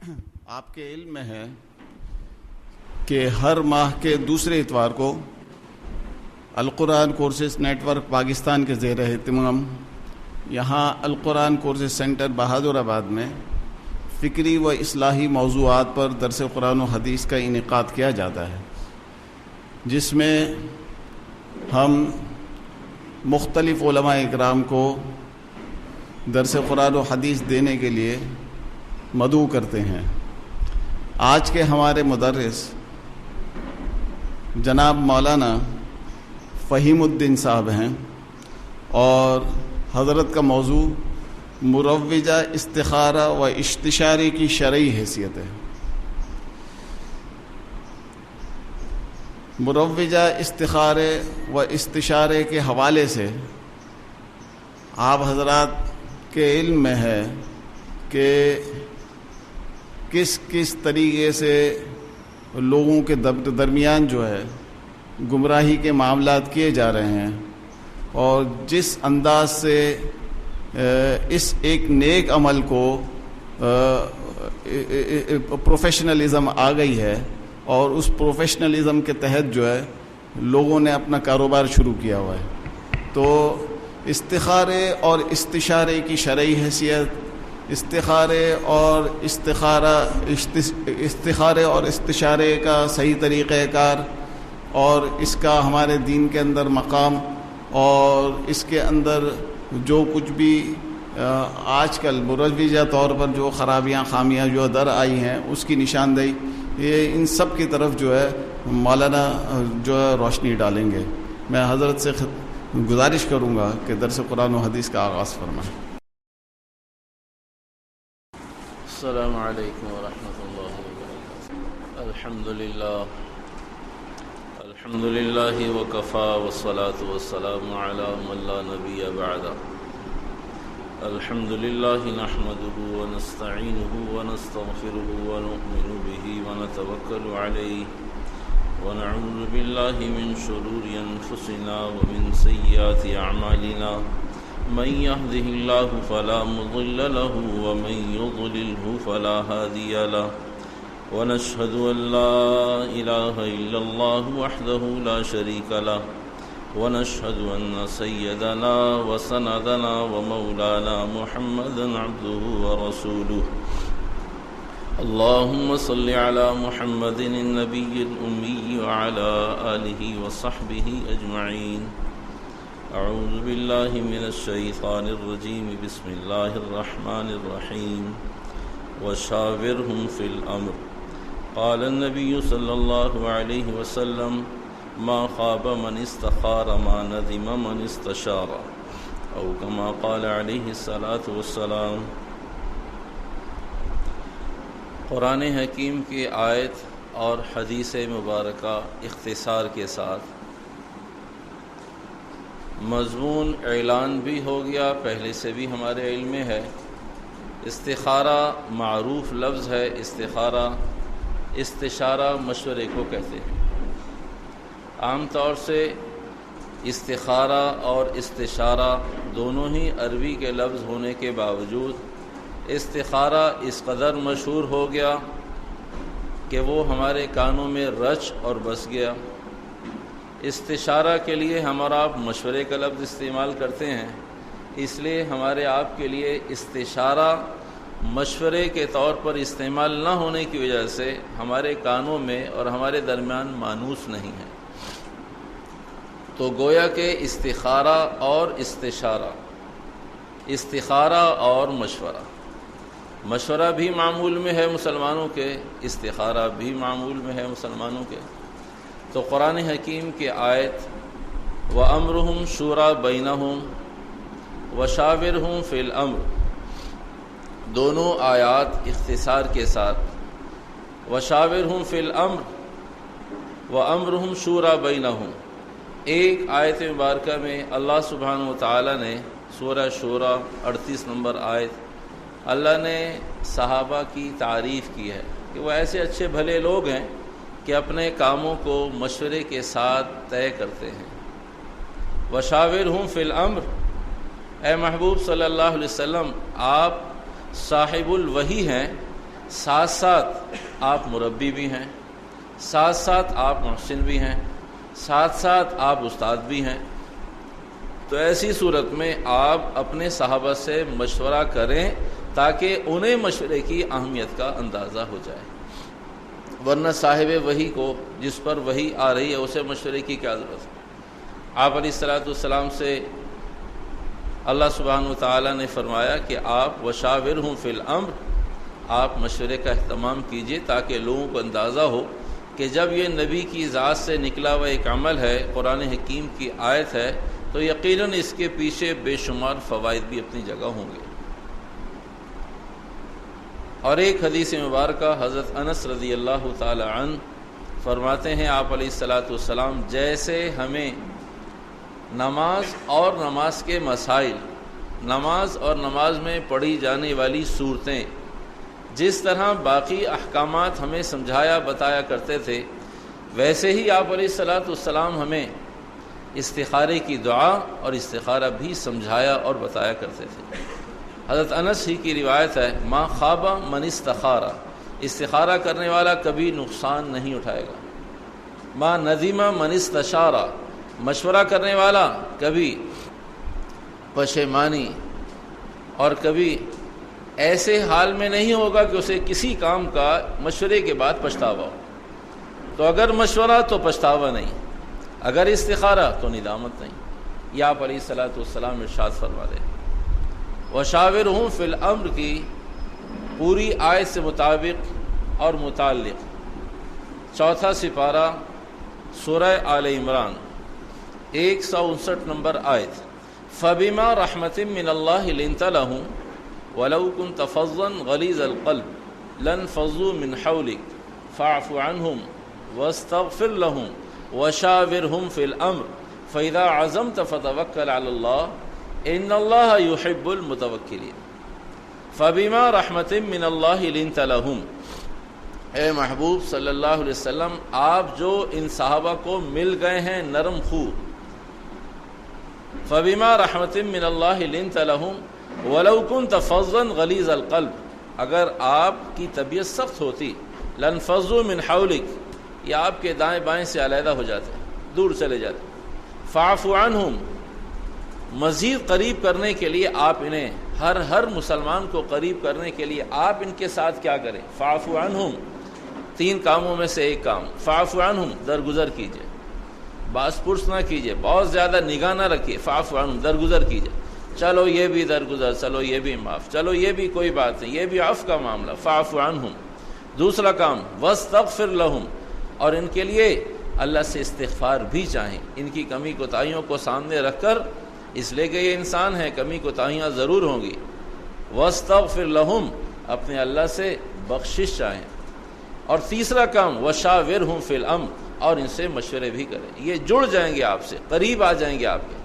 آپ کے علم میں ہے کہ ہر ماہ کے دوسرے اتوار کو القرآن کورسز نیٹ ورک پاکستان کے زیر اہتمام یہاں القرآن کورسز سینٹر بہادر آباد میں فکری و اصلاحی موضوعات پر درس قرآن و حدیث کا انعقاد کیا جاتا ہے، جس میں ہم مختلف علماء اکرام کو درس قرآن و حدیث دینے کے لیے مدعو کرتے ہیں۔ آج کے ہمارے مدرس جناب مولانا فہیم الدین صاحب ہیں اور حضرت کا موضوع مروجہ استخارہ و استشارے کی شرعی حیثیت ہے۔ مروجہ استخارے و استشارے کے حوالے سے آپ حضرات کے علم میں ہے کہ کس کس طریقے سے لوگوں کے درمیان جو ہے گمراہی کے معاملات کیے جا رہے ہیں، اور جس انداز سے اس ایک نیک عمل کو پروفیشنلزم آ گئی ہے، اور اس پروفیشنلزم کے تحت جو ہے لوگوں نے اپنا کاروبار شروع کیا ہوا ہے۔ تو استخارے اور استشارے کی شرعی حیثیت، استخارے اور استشارے کا صحیح طریقہ کار، اور اس کا ہمارے دین کے اندر مقام، اور اس کے اندر جو کچھ بھی آج کل مروجہ طور پر جو خامیاں جو در آئی ہیں اس کی نشاندہی، یہ ان سب کی طرف جو ہے مولانا جو ہے روشنی ڈالیں گے۔ میں حضرت سے گزارش کروں گا کہ درس قرآن و حدیث کا آغاز فرمائیں۔ السلام علیکم ورحمۃ اللہ وبرکاتہ۔ الحمد للہ وکفی والصلاة والسلام علی من لا نبی بعدہ۔ الحمد للہ نحمده ونستعینه ونستغفره ونؤمن به ونتوکل علیہ ونعوذ باللہ من شرور انفسنا ومن سیئات اعمالنا، من يهده الله فلا مضل له ومن يضلله فلا هادي له، ونشهد أن لا إله إلا الله وحده لا شريك له، ونشهد أن سيدنا وسندنا ومولانا محمدا عبده ورسوله۔ اللهم صل على محمد النبي الأمي وعلى آله وصحبه أجمعين۔ اعوذ باللہ من الشیطان الرجیم، بسم اللہ الرحمن الرحیم۔ وشاورہم فی الامر، قال النبی صلی اللہ علیہ وسلم، ما خاب من استخار ما ندم من استشار، او کما قال علیہ الصلاۃ والسلام۔ قرآن حکیم کی آیت اور حدیث مبارکہ اختصار کے ساتھ مضمون اعلان بھی ہو گیا، پہلے سے بھی ہمارے علم میں ہے۔ استخارہ معروف لفظ ہے، استخارہ استشارہ مشورے کو کہتے ہیں۔ عام طور سے استخارہ اور استشارہ دونوں ہی عربی کے لفظ ہونے کے باوجود استخارہ اس قدر مشہور ہو گیا کہ وہ ہمارے کانوں میں رچ اور بس گیا۔ استشارہ کے لیے ہم اور آپ مشورے کا لفظ استعمال کرتے ہیں، اس لیے ہمارے آپ کے لیے استشارہ مشورے کے طور پر استعمال نہ ہونے کی وجہ سے ہمارے کانوں میں اور ہمارے درمیان مانوس نہیں ہے۔ تو گویا کہ استخارہ اور استشارہ، استخارہ اور مشورہ بھی معمول میں ہے مسلمانوں کے، استخارہ بھی معمول میں ہے مسلمانوں کے۔ تو قرآن حکیم کی آیت وَأَمْرُهُمْ شُورَى بَيْنَهُمْ وَشَاوِرْهُمْ فِي الْأَمْرِ، دونوں آیات اختصار کے ساتھ وَشَاوِرْهُمْ فِي الْأَمْرِ وَأَمْرُهُمْ شُورَى بَيْنَهُمْ، ایک آیت مبارکہ میں اللہ سبحانہ وتعالی نے سورہ شورى 38 نمبر آیت، اللہ نے صحابہ کی تعریف کی ہے کہ وہ ایسے اچھے بھلے لوگ ہیں کہ اپنے کاموں کو مشورے کے ساتھ طے کرتے ہیں۔ وشاورہم فی الامر، اے محبوب صلی اللہ علیہ وسلم آپ صاحب الوحی ہیں، ساتھ ساتھ آپ مربی بھی ہیں، ساتھ ساتھ آپ محسن بھی ہیں، ساتھ ساتھ آپ استاد بھی ہیں، تو ایسی صورت میں آپ اپنے صحابہ سے مشورہ کریں تاکہ انہیں مشورے کی اہمیت کا اندازہ ہو جائے، ورنہ صاحب وحی کو جس پر وحی آ رہی ہے اسے مشورے کی کیا ضرورت ہے؟ آپ علیہ الصلوۃ والسلام سے اللہ سبحانہ و تعالیٰ نے فرمایا کہ آپ وشاورہم فی الامر، آپ مشورے کا اہتمام کیجئے تاکہ لوگوں کو اندازہ ہو کہ جب یہ نبی کی ذات سے نکلا ہوا ایک عمل ہے، قرآن حکیم کی آیت ہے، تو یقیناً اس کے پیچھے بے شمار فوائد بھی اپنی جگہ ہوں گے۔ اور ایک حدیث مبارکہ حضرت انس رضی اللہ تعالی عنہ فرماتے ہیں آپ علیہ الصلوۃ والسلام جیسے ہمیں نماز اور نماز کے مسائل، نماز اور نماز میں پڑھی جانے والی صورتیں جس طرح باقی احکامات ہمیں سمجھایا بتایا کرتے تھے، ویسے ہی آپ علیہ الصلوۃ والسلام ہمیں استخارے کی دعا اور استخارہ بھی سمجھایا اور بتایا کرتے تھے۔ حضرت انس ہی کی روایت ہے، ما خاب من استخارہ، استخارہ کرنے والا کبھی نقصان نہیں اٹھائے گا، ما ندیم من استشارہ، مشورہ کرنے والا کبھی پشیمانی اور کبھی ایسے حال میں نہیں ہوگا کہ اسے کسی کام کا مشورے کے بعد پچھتاوا ہو۔ تو اگر مشورہ تو پچھتاوا نہیں، اگر استخارہ تو ندامت نہیں۔ یہ آپ علیہ الصلوۃ والسلام ارشاد فرما دے۔ وشاورہم فی الامر کی پوری آیت سے مطابق اور متعلق 4 سپارہ سورہ آل عمران 159 نمبر آیت، فبما رحمت من اللہ لنت لہم ولو كنت فظا غلیظ القلب لانفضوا من حولك فاعف عنهم واستغفر لهم وشاورهم في الامر فاذا عزمت فتوکل علی اللہ ان اللہ يحب المتوکلین۔ فبما رحمت من اللہ لنت لہم، اے محبوب صلی اللہ علیہ وسلم آپ جو ان صحابہ کو مل گئے ہیں نرم خو، فبما رحمت من اللہ لنت لہم ولو كنت فظا غلیظ القلب، اگر آپ کی طبیعت سخت ہوتی، لانفضوا من حولک، یا آپ کے دائیں بائیں سے علیحدہ ہو جاتے، دور چلے جاتے، فاعف عنہم، مزید قریب کرنے کے لیے آپ انہیں ہر مسلمان کو قریب کرنے کے لیے آپ ان کے ساتھ کیا کریں؟ فاعف عنہم، 3 کاموں میں سے ایک کام، فاعف عنہم، درگزر کیجئے، باس پرس نہ کیجئے، بہت زیادہ نگاہ نہ رکھیے، فاعف عنہم، درگزر کیجئے، چلو یہ بھی درگزر، چلو یہ بھی معاف، چلو یہ بھی کوئی بات نہیں، یہ بھی عفو کا معاملہ، فاعف عنہم۔ دوسرا کام واستغفر لہم، اور ان کے لیے اللہ سے استغفار بھی چاہیں، ان کی کمی کوتاہیوں کو سامنے رکھ کر، اس لیے کہ یہ انسان ہیں، کمی کوتاہیاں ضرور ہوں گی، واستغفر لہم، اپنے اللہ سے بخشش چاہیں۔ اور تیسرا کام وشاورہم فی الامر، اور ان سے مشورے بھی کریں، یہ جڑ جائیں گے آپ سے، قریب آ جائیں گے آپ کے۔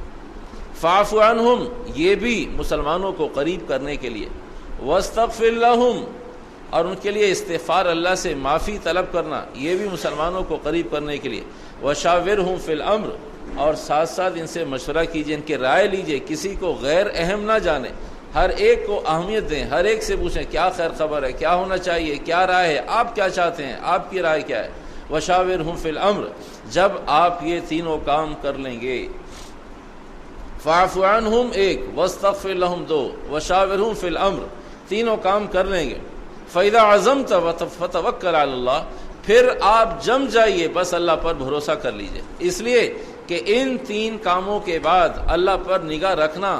فاعف عنہم، یہ بھی مسلمانوں کو قریب کرنے کے لیے، واستغفر لہم، اور ان کے لیے استغفار اللہ سے معافی طلب کرنا، یہ بھی مسلمانوں کو قریب کرنے کے لیے، وشاورہم فی الامر، اور ساتھ ساتھ ان سے مشورہ کیجئے، ان کی رائے لیجئے، کسی کو غیر اہم نہ جانیں، ہر ایک کو اہمیت دیں، ہر ایک سے پوچھیں کیا خیر خبر ہے، کیا ہونا چاہیے، کیا رائے ہے، آپ کیا چاہتے ہیں، آپ کی رائے کیا ہے۔ وشاورہم فی الامر، جب آپ یہ تینوں کام کر لیں گے، فاعف عنہم 1، واستغفر لہم 2، وشاورہم فی الامر، تینوں کام کر لیں گے، فاذا عزمت فتوکل علی اللہ، پھر آپ جم جائیے، بس اللہ پر بھروسہ کر لیجئے، اس لیے کہ ان 3 کاموں کے بعد اللہ پر نگاہ رکھنا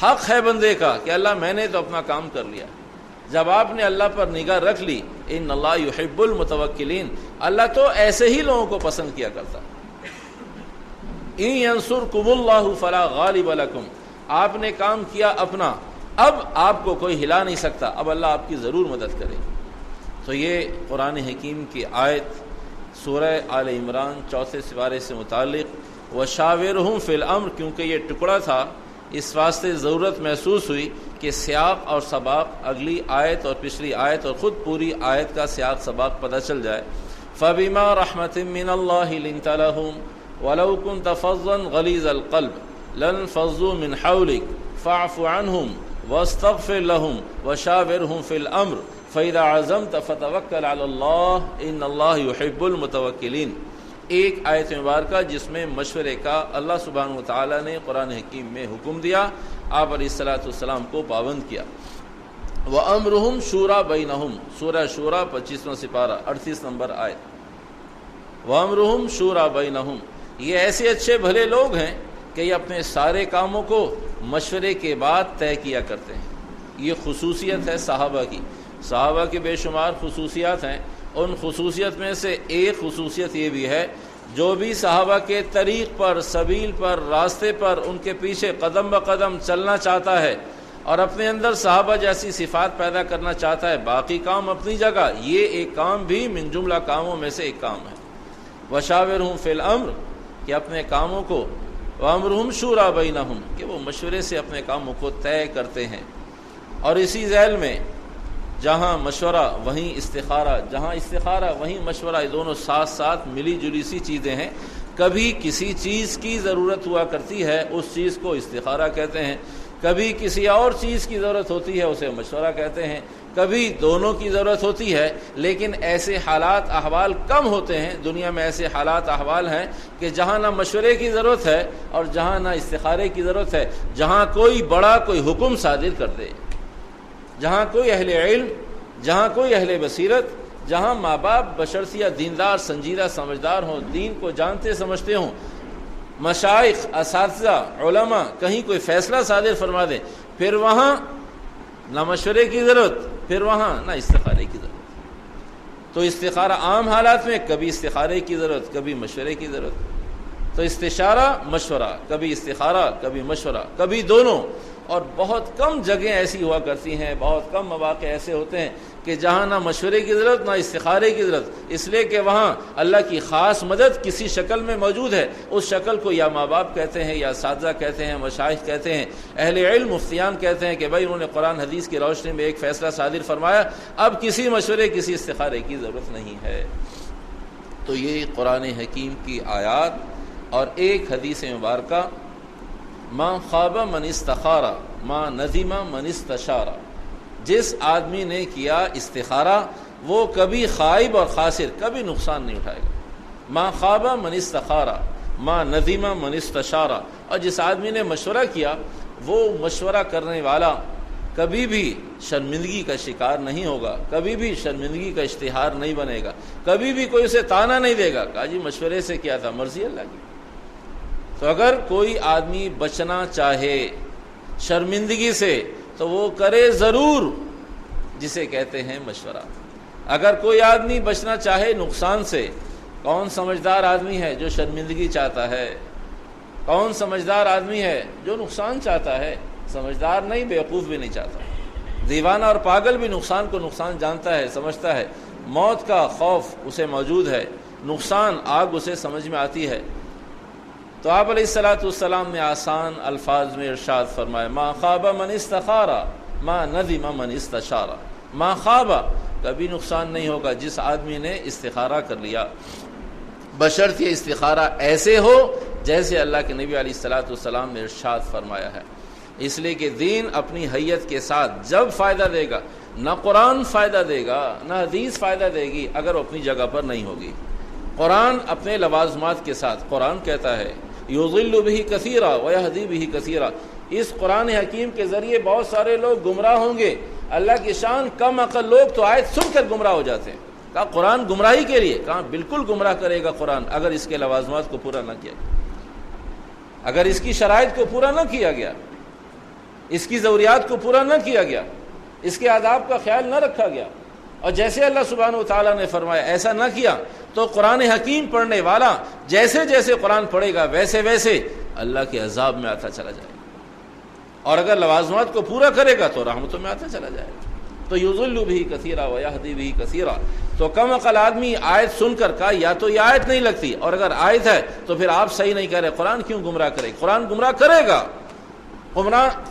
حق ہے بندے کا، کہ اللہ میں نے تو اپنا کام کر لیا۔ جب آپ نے اللہ پر نگاہ رکھ لی، ان اللہ یحب المتوکلین، اللہ تو ایسے ہی لوگوں کو پسند کیا کرتا۔ ان ینصرکم اللہ فلا غالب لکم، آپ نے کام کیا اپنا، اب آپ کو کوئی ہلا نہیں سکتا، اب اللہ آپ کی ضرور مدد کرے۔ تو یہ قرآن حکیم کی آیت سورہ آل عمران 4 سپارے سے متعلق وشاورہم فی الامر، کیونکہ یہ ٹکڑا تھا، اس واسطے ضرورت محسوس ہوئی کہ سیاق اور سباق اگلی آیت اور پچھلی آیت اور خود پوری آیت کا سیاق سباق پتہ چل جائے۔ فبما رحمت من اللہ لنت لہم ولو كنت فظا غلیظ القلب لانفضوا من حولک فاعف عنہم واستغفر لهم وشاورهم في الامر فَإِذَا عَزَمْتَ فَتَوَكَّلْ عَلَى اللَّهِ إِنَّ اللَّهَ يُحِبُّ الْمُتَوَكِّلِينَ، ایک آیت مبارکہ جس میں مشورے کا اللہ سبحانہ وتعالیٰ نے قرآن حکیم میں حکم دیا، آپ علیہ الصلوۃ والسلام کو پابند کیا۔ وَأَمْرُهُمْ شُورَى بَيْنَهُمْ، سورہ شورى 25واں سپارہ 38 نمبر آیت۔ وَأَمْرُهُمْ شُورَى بَيْنَهُمْ، یہ ایسے اچھے بھلے لوگ ہیں کہ یہ اپنے سارے کاموں کو مشورے کے بعد طے کیا کرتے ہیں۔ یہ خصوصیت ہے صحابہ کی، صحابہ کی بے شمار خصوصیات ہیں، ان خصوصیت میں سے ایک خصوصیت یہ بھی ہے، جو بھی صحابہ کے طریق پر، سبیل پر، راستے پر ان کے پیچھے قدم بقدم چلنا چاہتا ہے اور اپنے اندر صحابہ جیسی صفات پیدا کرنا چاہتا ہے، باقی کام اپنی جگہ، یہ ایک کام بھی من جملہ کاموں میں سے ایک کام ہے۔ وَشَاوِرْهُمْ فِي الْأَمْرِ، کہ اپنے کاموں کو، وَأَمْرُهُمْ شُورَى بَيْنَهُمْ، کہ وہ مشورے سے اپنے کاموں کو طے کرتے ہیں۔ اور اسی ذیل میں جہاں مشورہ وہیں استخارہ، جہاں استخارہ وہیں مشورہ، یہ دونوں ساتھ ساتھ ملی جلی سی چیزیں ہیں۔ کبھی کسی چیز کی ضرورت ہوا کرتی ہے، اس چیز کو استخارہ کہتے ہیں، کبھی کسی اور چیز کی ضرورت ہوتی ہے، اسے مشورہ کہتے ہیں، کبھی دونوں کی ضرورت ہوتی ہے۔ لیکن ایسے حالات احوال کم ہوتے ہیں، دنیا میں ایسے حالات احوال ہیں کہ جہاں نہ مشورے کی ضرورت ہے اور جہاں نہ استخارے کی ضرورت ہے، جہاں کوئی بڑا کوئی حکم صادر کر دے، جہاں کوئی اہل علم، جہاں کوئی اہل بصیرت، جہاں ماں باپ بشرطیہ دیندار سنجیدہ سمجھدار ہوں، دین کو جانتے سمجھتے ہوں، مشائخ، اساتذہ، علماء کہیں کوئی فیصلہ صادر فرما دیں، پھر وہاں نہ مشورے کی ضرورت، پھر وہاں نہ استخارے کی ضرورت۔ تو استخارہ عام حالات میں کبھی استخارے کی ضرورت، کبھی مشورے کی ضرورت۔ تو استشارہ مشورہ، کبھی استخارہ، کبھی مشورہ، کبھی دونوں۔ اور بہت کم جگہیں ایسی ہوا کرتی ہیں، بہت کم مواقع ایسے ہوتے ہیں کہ جہاں نہ مشورے کی ضرورت نہ استخارے کی ضرورت، اس لیے کہ وہاں اللہ کی خاص مدد کسی شکل میں موجود ہے۔ اس شکل کو یا ماں باپ کہتے ہیں، یا اساتذہ کہتے ہیں، مشائخ کہتے ہیں، اہل علم مفتیان کہتے ہیں کہ بھائی انہوں نے قرآن حدیث کی روشنی میں ایک فیصلہ صادر فرمایا، اب کسی مشورے کسی استخارے کی ضرورت نہیں ہے۔ تو یہ قرآن حکیم کی آیات اور ایک حدیث مبارکہ، ما خواب من استخارہ ما ندیم من استشارہ، جس آدمی نے کیا استخارہ وہ کبھی خائب اور خاسر، کبھی نقصان نہیں اٹھائے گا۔ ما خواب من استخارہ ما ندیم من استشارہ، اور جس آدمی نے مشورہ کیا وہ مشورہ کرنے والا کبھی بھی شرمندگی کا شکار نہیں ہوگا، کبھی بھی شرمندگی کا اشتہار نہیں بنے گا، کبھی بھی کوئی اسے تانا نہیں دے گا، کہا جی مشورے سے کیا تھا، مرضی اللہ کی۔ تو اگر کوئی آدمی بچنا چاہے شرمندگی سے تو وہ کرے ضرور جسے کہتے ہیں مشورہ۔ اگر کوئی آدمی بچنا چاہے نقصان سے، کون سمجھدار آدمی ہے جو شرمندگی چاہتا ہے؟ کون سمجھدار آدمی ہے جو نقصان چاہتا ہے؟ سمجھدار نہیں، بیوقوف بھی نہیں چاہتا۔ دیوانہ اور پاگل بھی نقصان کو نقصان جانتا ہے، سمجھتا ہے، موت کا خوف اسے موجود ہے، نقصان آگ اسے سمجھ میں آتی ہے۔ تو آپ علیہ الصلوۃ والسلام نے آسان الفاظ میں ارشاد فرمایا، ما خواب من استخارہ ما ندم من استشارہ۔ ما خواب، کبھی نقصان نہیں ہوگا جس آدمی نے استخارہ کر لیا، بشرط یہ استخارہ ایسے ہو جیسے اللہ کے نبی علیہ الصلوۃ والسلام نے ارشاد فرمایا ہے۔ اس لیے کہ دین اپنی حیت کے ساتھ جب فائدہ دے گا، نہ قرآن فائدہ دے گا نہ حدیث فائدہ دے گی اگر وہ اپنی جگہ پر نہیں ہوگی۔ قرآن اپنے لوازمات کے ساتھ، قرآن کہتا ہے یضل بہ کثیرا ویہدی بہ کثیرا، اس قرآن حکیم کے ذریعے بہت سارے لوگ گمراہ ہوں گے۔ اللہ کی شان، کم عقل لوگ تو آیت سن کر گمراہ ہو جاتے ہیں۔ کہا قرآن گمراہی کے لیے، کہا بالکل گمراہ کرے گا قرآن اگر اس کے لوازمات کو پورا نہ کیا گیا، اگر اس کی شرائط کو پورا نہ کیا گیا، اس کی ضروریات کو پورا نہ کیا گیا، اس کے آداب کا خیال نہ رکھا گیا، اور جیسے اللہ سبحانہ وتعالیٰ نے فرمایا ایسا نہ کیا، تو قرآن حکیم پڑھنے والا جیسے جیسے قرآن پڑھے گا ویسے ویسے اللہ کے عذاب میں آتا چلا جائے گا، اور اگر لوازمات کو پورا کرے گا تو رحمتوں میں آتا چلا جائے گا۔ تو یضل بہ کثیرا ویہدی بہ کثیرا۔ تو کم عقل آدمی آیت سن کر کہا یا تو یہ آیت نہیں لگتی، اور اگر آیت ہے تو پھر آپ صحیح نہیں کہہ رہے، قرآن کیوں گمراہ کرے؟ قرآن گمراہ کرے گا،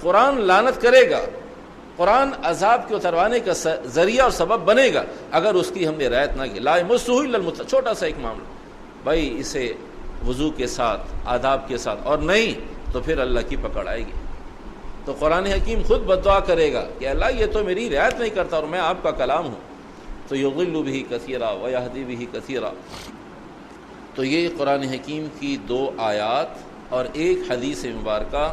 قرآن لعنت کرے گا، قرآن عذاب کے اتروانے کا ذریعہ اور سبب بنے گا اگر اس کی ہم نے رعایت نہ کی۔ لا یمسہ الا المطہرون، چھوٹا سا ایک معاملہ، بھائی اسے وضو کے ساتھ، آداب کے ساتھ، اور نہیں تو پھر اللہ کی پکڑ آئے گی۔ تو قرآن حکیم خود بددعا کرے گا کہ اللہ یہ تو میری رعایت نہیں کرتا اور میں آپ کا کلام ہوں، تو یضل بہ کثیرا ویہدی بہ کثیرا۔ تو یہ قرآن حکیم کی 2 آیات اور ایک حدیث مبارکہ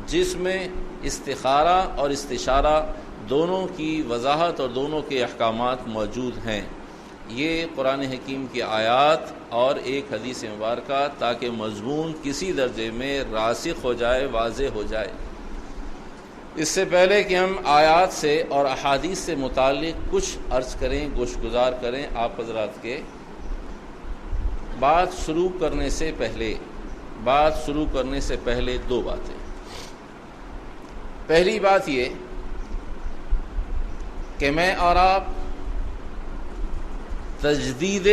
جس میں استخارہ اور استشارہ دونوں کی وضاحت اور دونوں کے احکامات موجود ہیں، یہ قرآن حکیم کی آیات اور ایک حدیث مبارکہ تاکہ مضمون کسی درجے میں راسخ ہو جائے، واضح ہو جائے۔ اس سے پہلے کہ ہم آیات سے اور احادیث سے متعلق کچھ عرض کریں، گوش گزار کریں آپ حضرات کے، بات شروع کرنے سے پہلے 2 باتیں۔ پہلی بات یہ کہ میں اور آپ تجدید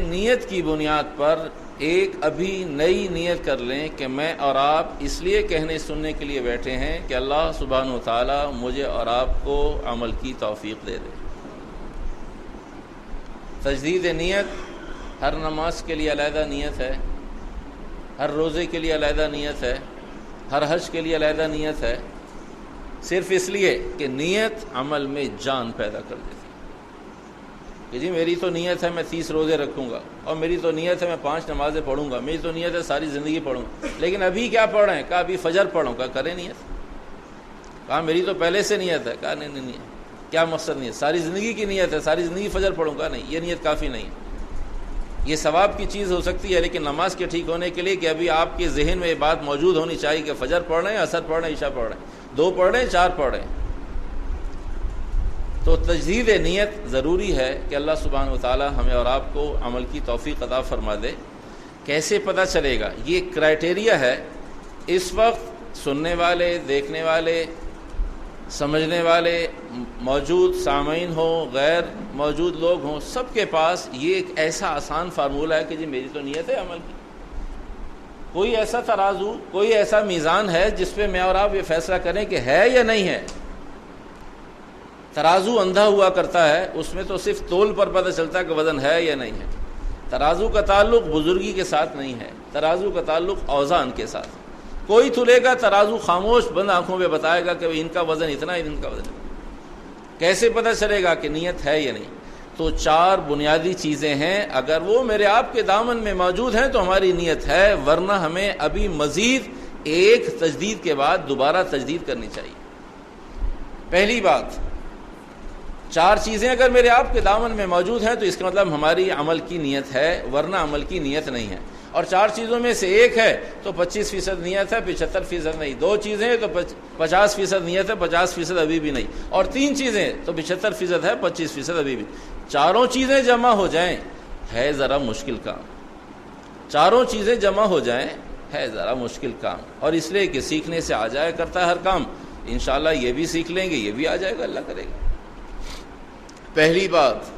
نیت کی بنیاد پر ایک ابھی نئی نیت کر لیں کہ میں اور آپ اس لیے کہنے سننے کے لیے بیٹھے ہیں کہ اللہ سبحانہ و تعالی مجھے اور آپ کو عمل کی توفیق دے دے۔ تجدید نیت ہر نماز کے لیے علیحدہ نیت ہے، ہر روزے کے لیے علیحدہ نیت ہے، ہر حج کے لیے علیحدہ نیت ہے، صرف اس لیے کہ نیت عمل میں جان پیدا کر دیتی کہ جی میری تو نیت ہے میں 30 روزے رکھوں گا، اور میری تو نیت ہے میں 5 نمازیں پڑھوں گا، میری تو نیت ہے ساری زندگی پڑھوں گا، لیکن ابھی کیا پڑھ رہے ہیں؟ کہا ابھی فجر پڑھوں گا، کرے نیت؟ کہا میری تو پہلے سے نیت ہے، کہا نہیں، کیا مقصد نہیں ہے؟ ساری زندگی کی نیت ہے، ساری زندگی فجر پڑھوں گا، نہیں، یہ نیت کافی نہیں ہے۔ یہ ثواب کی چیز ہو سکتی ہے، لیکن نماز کے ٹھیک ہونے کے لیے کہ ابھی آپ کے ذہن میں یہ بات موجود ہونی چاہیے کہ فجر پڑھ رہے ہیں، عصر پڑھ رہے ہیں، عشاء پڑھ رہے ہیں، 2 پڑھ رہے ہیں، 4 پڑھ رہے ہیں۔ تو تجدید نیت ضروری ہے کہ اللہ سبحانہ و تعالی ہمیں اور آپ کو عمل کی توفیق عطا فرما دے۔ کیسے پتہ چلے گا؟ یہ کرائٹیریا ہے۔ اس وقت سننے والے، دیکھنے والے، سمجھنے والے، موجود سامعین ہوں، غیر موجود لوگ ہوں، سب کے پاس یہ ایک ایسا آسان فارمولہ ہے کہ جی میری تو نیت ہے عمل کی۔ کوئی ایسا ترازو، کوئی ایسا میزان ہے جس پہ میں اور آپ یہ فیصلہ کریں کہ ہے یا نہیں ہے؟ ترازو اندھا ہوا کرتا ہے، اس میں تو صرف تول پر پتہ چلتا ہے کہ وزن ہے یا نہیں ہے۔ ترازو کا تعلق بزرگی کے ساتھ نہیں ہے، ترازو کا تعلق اوزان کے ساتھ۔ کوئی تلے گا ترازو خاموش بند آنکھوں پہ بتائے گا کہ ان کا وزن اتنا ہے، ان کا وزن اتنا۔ کیسے پتہ چلے گا کہ نیت ہے یا نہیں؟ تو 4 بنیادی چیزیں ہیں، اگر وہ میرے آپ کے دامن میں موجود ہیں تو ہماری نیت ہے، ورنہ ہمیں ابھی مزید ایک تجدید کے بعد دوبارہ تجدید کرنی چاہیے۔ پہلی بات، 4 چیزیں اگر میرے آپ کے دامن میں موجود ہیں تو اس کا مطلب ہماری عمل کی نیت ہے، ورنہ عمل کی نیت نہیں ہے۔ اور 4 چیزوں میں سے ایک ہے تو 25% نیت ہے، 75% نہیں۔ 2 چیزیں تو 50% نیت ہے، 50% ابھی بھی نہیں۔ اور 3 چیزیں تو 75% ہے، 25% ابھی بھی۔ 4 چیزیں جمع ہو جائیں ہے ذرا مشکل کام، 4 چیزیں جمع ہو جائیں ہے ذرا مشکل کام، اور اس لیے کہ سیکھنے سے آ جایا کرتا ہے ہر کام۔ انشاءاللہ یہ بھی سیکھ لیں گے، یہ بھی آ جائے گا، اللہ کرے گا۔ پہلی بات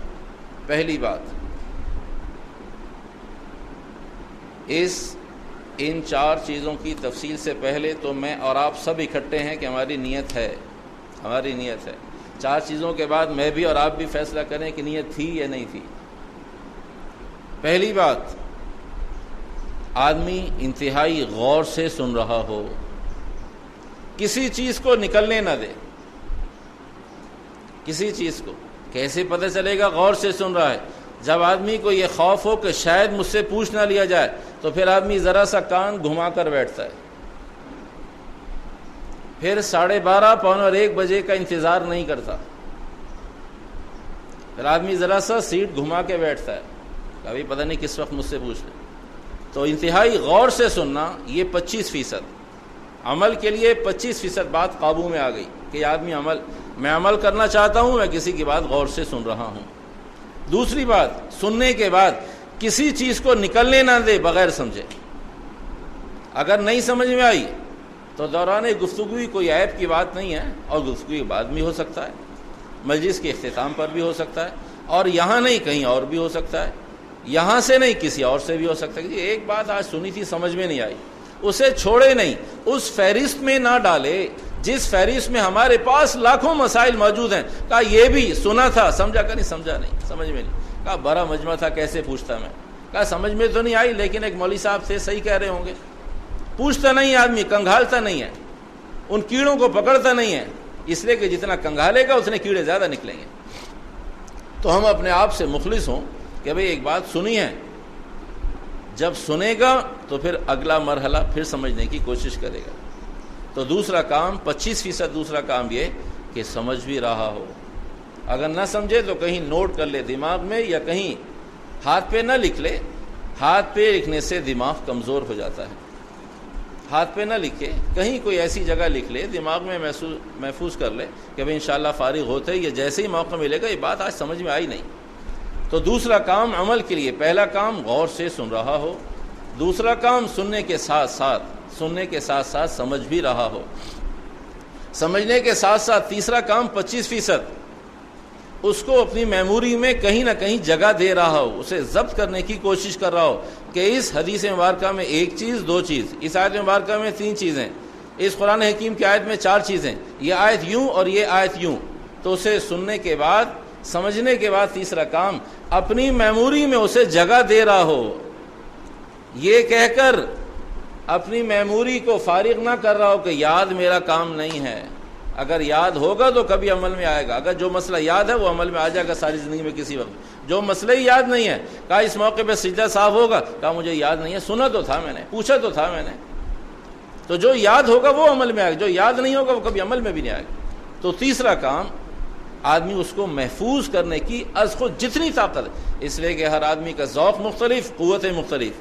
ان 4 چیزوں کی تفصیل سے پہلے تو میں اور آپ سب اکٹھے ہیں کہ ہماری نیت ہے، ہماری نیت ہے۔ 4 چیزوں کے بعد میں بھی اور آپ بھی فیصلہ کریں کہ نیت تھی یا نہیں تھی۔ پہلی بات، آدمی انتہائی غور سے سن رہا ہو، کسی چیز کو نکلنے نہ دے، کسی چیز کو۔ کیسے پتہ چلے گا غور سے سن رہا ہے؟ جب آدمی کو یہ خوف ہو کہ شاید مجھ سے پوچھ نہ لیا جائے تو پھر آدمی ذرا سا کان گھما کر بیٹھتا ہے، پھر 12:30 پونے 1 بجے کا انتظار نہیں کرتا، پھر آدمی ذرا سا سیٹ گھما کے بیٹھتا ہے، کبھی پتہ نہیں کس وقت مجھ سے پوچھ لے۔ تو انتہائی غور سے سننا، یہ 25%۔ عمل کے لیے 25% بات قابو میں آ گئی کہ آدمی میں عمل کرنا چاہتا ہوں، میں کسی کی بات غور سے سن رہا ہوں۔ دوسری بات، سننے کے بعد کسی چیز کو نکلنے نہ دے بغیر سمجھے۔ اگر نہیں سمجھ میں آئی تو دوران گفتگو کوئی عیب کی بات نہیں ہے، اور گفتگو کے بعد بھی ہو سکتا ہے، مجلس کے اختتام پر بھی ہو سکتا ہے، اور یہاں نہیں کہیں اور بھی ہو سکتا ہے، یہاں سے نہیں کسی اور سے بھی ہو سکتا ہے کہ ایک بات آج سنی تھی سمجھ میں نہیں آئی، اسے چھوڑے نہیں، اس فہرست میں نہ ڈالے جس فہرست میں ہمارے پاس لاکھوں مسائل موجود ہیں۔ کہا یہ بھی سنا تھا، سمجھا کہ نہیں سمجھا؟ نہیں، سمجھ میں نہیں۔ کہا بڑا مجمع تھا، کیسے پوچھتا میں؟ کہا سمجھ میں تو نہیں آئی، لیکن ایک مولوی صاحب تھے، صحیح کہہ رہے ہوں گے۔ پوچھتا نہیں آدمی، کنگھالتا نہیں ہے، ان کیڑوں کو پکڑتا نہیں ہے، اس لیے کہ جتنا کنگالے گا اتنے کیڑے زیادہ نکلیں گے۔ تو ہم اپنے آپ سے مخلص ہوں کہ بھئی ایک بات سنی ہے، جب سنے گا تو پھر اگلا مرحلہ پھر سمجھنے کی کوشش کرے گا۔ تو دوسرا کام 25% دوسرا کام یہ کہ سمجھ بھی رہا ہو، اگر نہ سمجھے تو کہیں نوٹ کر لے دماغ میں، یا کہیں ہاتھ پہ نہ لکھ لے، ہاتھ پہ لکھنے سے دماغ کمزور ہو جاتا ہے، ہاتھ پہ نہ لکھے، کہیں کوئی ایسی جگہ لکھ لے، دماغ میں محفوظ کر لے کہ بھئی انشاءاللہ فارغ ہوتے ہی جیسے ہی موقع ملے گا یہ بات آج سمجھ میں آئی نہیں۔ تو دوسرا کام عمل کے لیے، پہلا کام غور سے سن رہا ہو، دوسرا کام سننے کے ساتھ ساتھ سمجھ بھی رہا ہو، سمجھنے کے ساتھ ساتھ تیسرا کام 25% اس کو اپنی میموری میں کہیں نہ کہیں جگہ دے رہا ہو، اسے ضبط کرنے کی کوشش کر رہا ہو کہ اس حدیث مبارکہ میں ایک چیز، دو چیز، اس آیت مبارکہ میں 3 چیزیں، اس قرآن حکیم کی آیت میں 4 چیزیں، یہ آیت یوں اور یہ آیت یوں۔ تو اسے سننے کے بعد، سمجھنے کے بعد تیسرا کام اپنی میموری میں اسے جگہ دے رہا ہو، یہ کہہ کر اپنی میموری کو فارغ نہ کر رہا ہو کہ یاد میرا کام نہیں ہے۔ اگر یاد ہوگا تو کبھی عمل میں آئے گا، اگر جو مسئلہ یاد ہے وہ عمل میں آ جائے گا ساری زندگی میں کسی وقت۔ جو مسئلہ ہی یاد نہیں ہے، کہا اس موقع پہ سجدہ صاف ہوگا، کہا مجھے یاد نہیں ہے، سنا تو تھا میں نے، پوچھا تو تھا میں نے۔ تو جو یاد ہوگا وہ عمل میں آئے گا، جو یاد نہیں ہوگا وہ کبھی عمل میں بھی نہیں آئے گا۔ تو تیسرا کام آدمی اس کو محفوظ کرنے کی از خود جتنی طاقت ہے، اس لیے کہ ہر آدمی کا ذوق مختلف، قوت مختلف،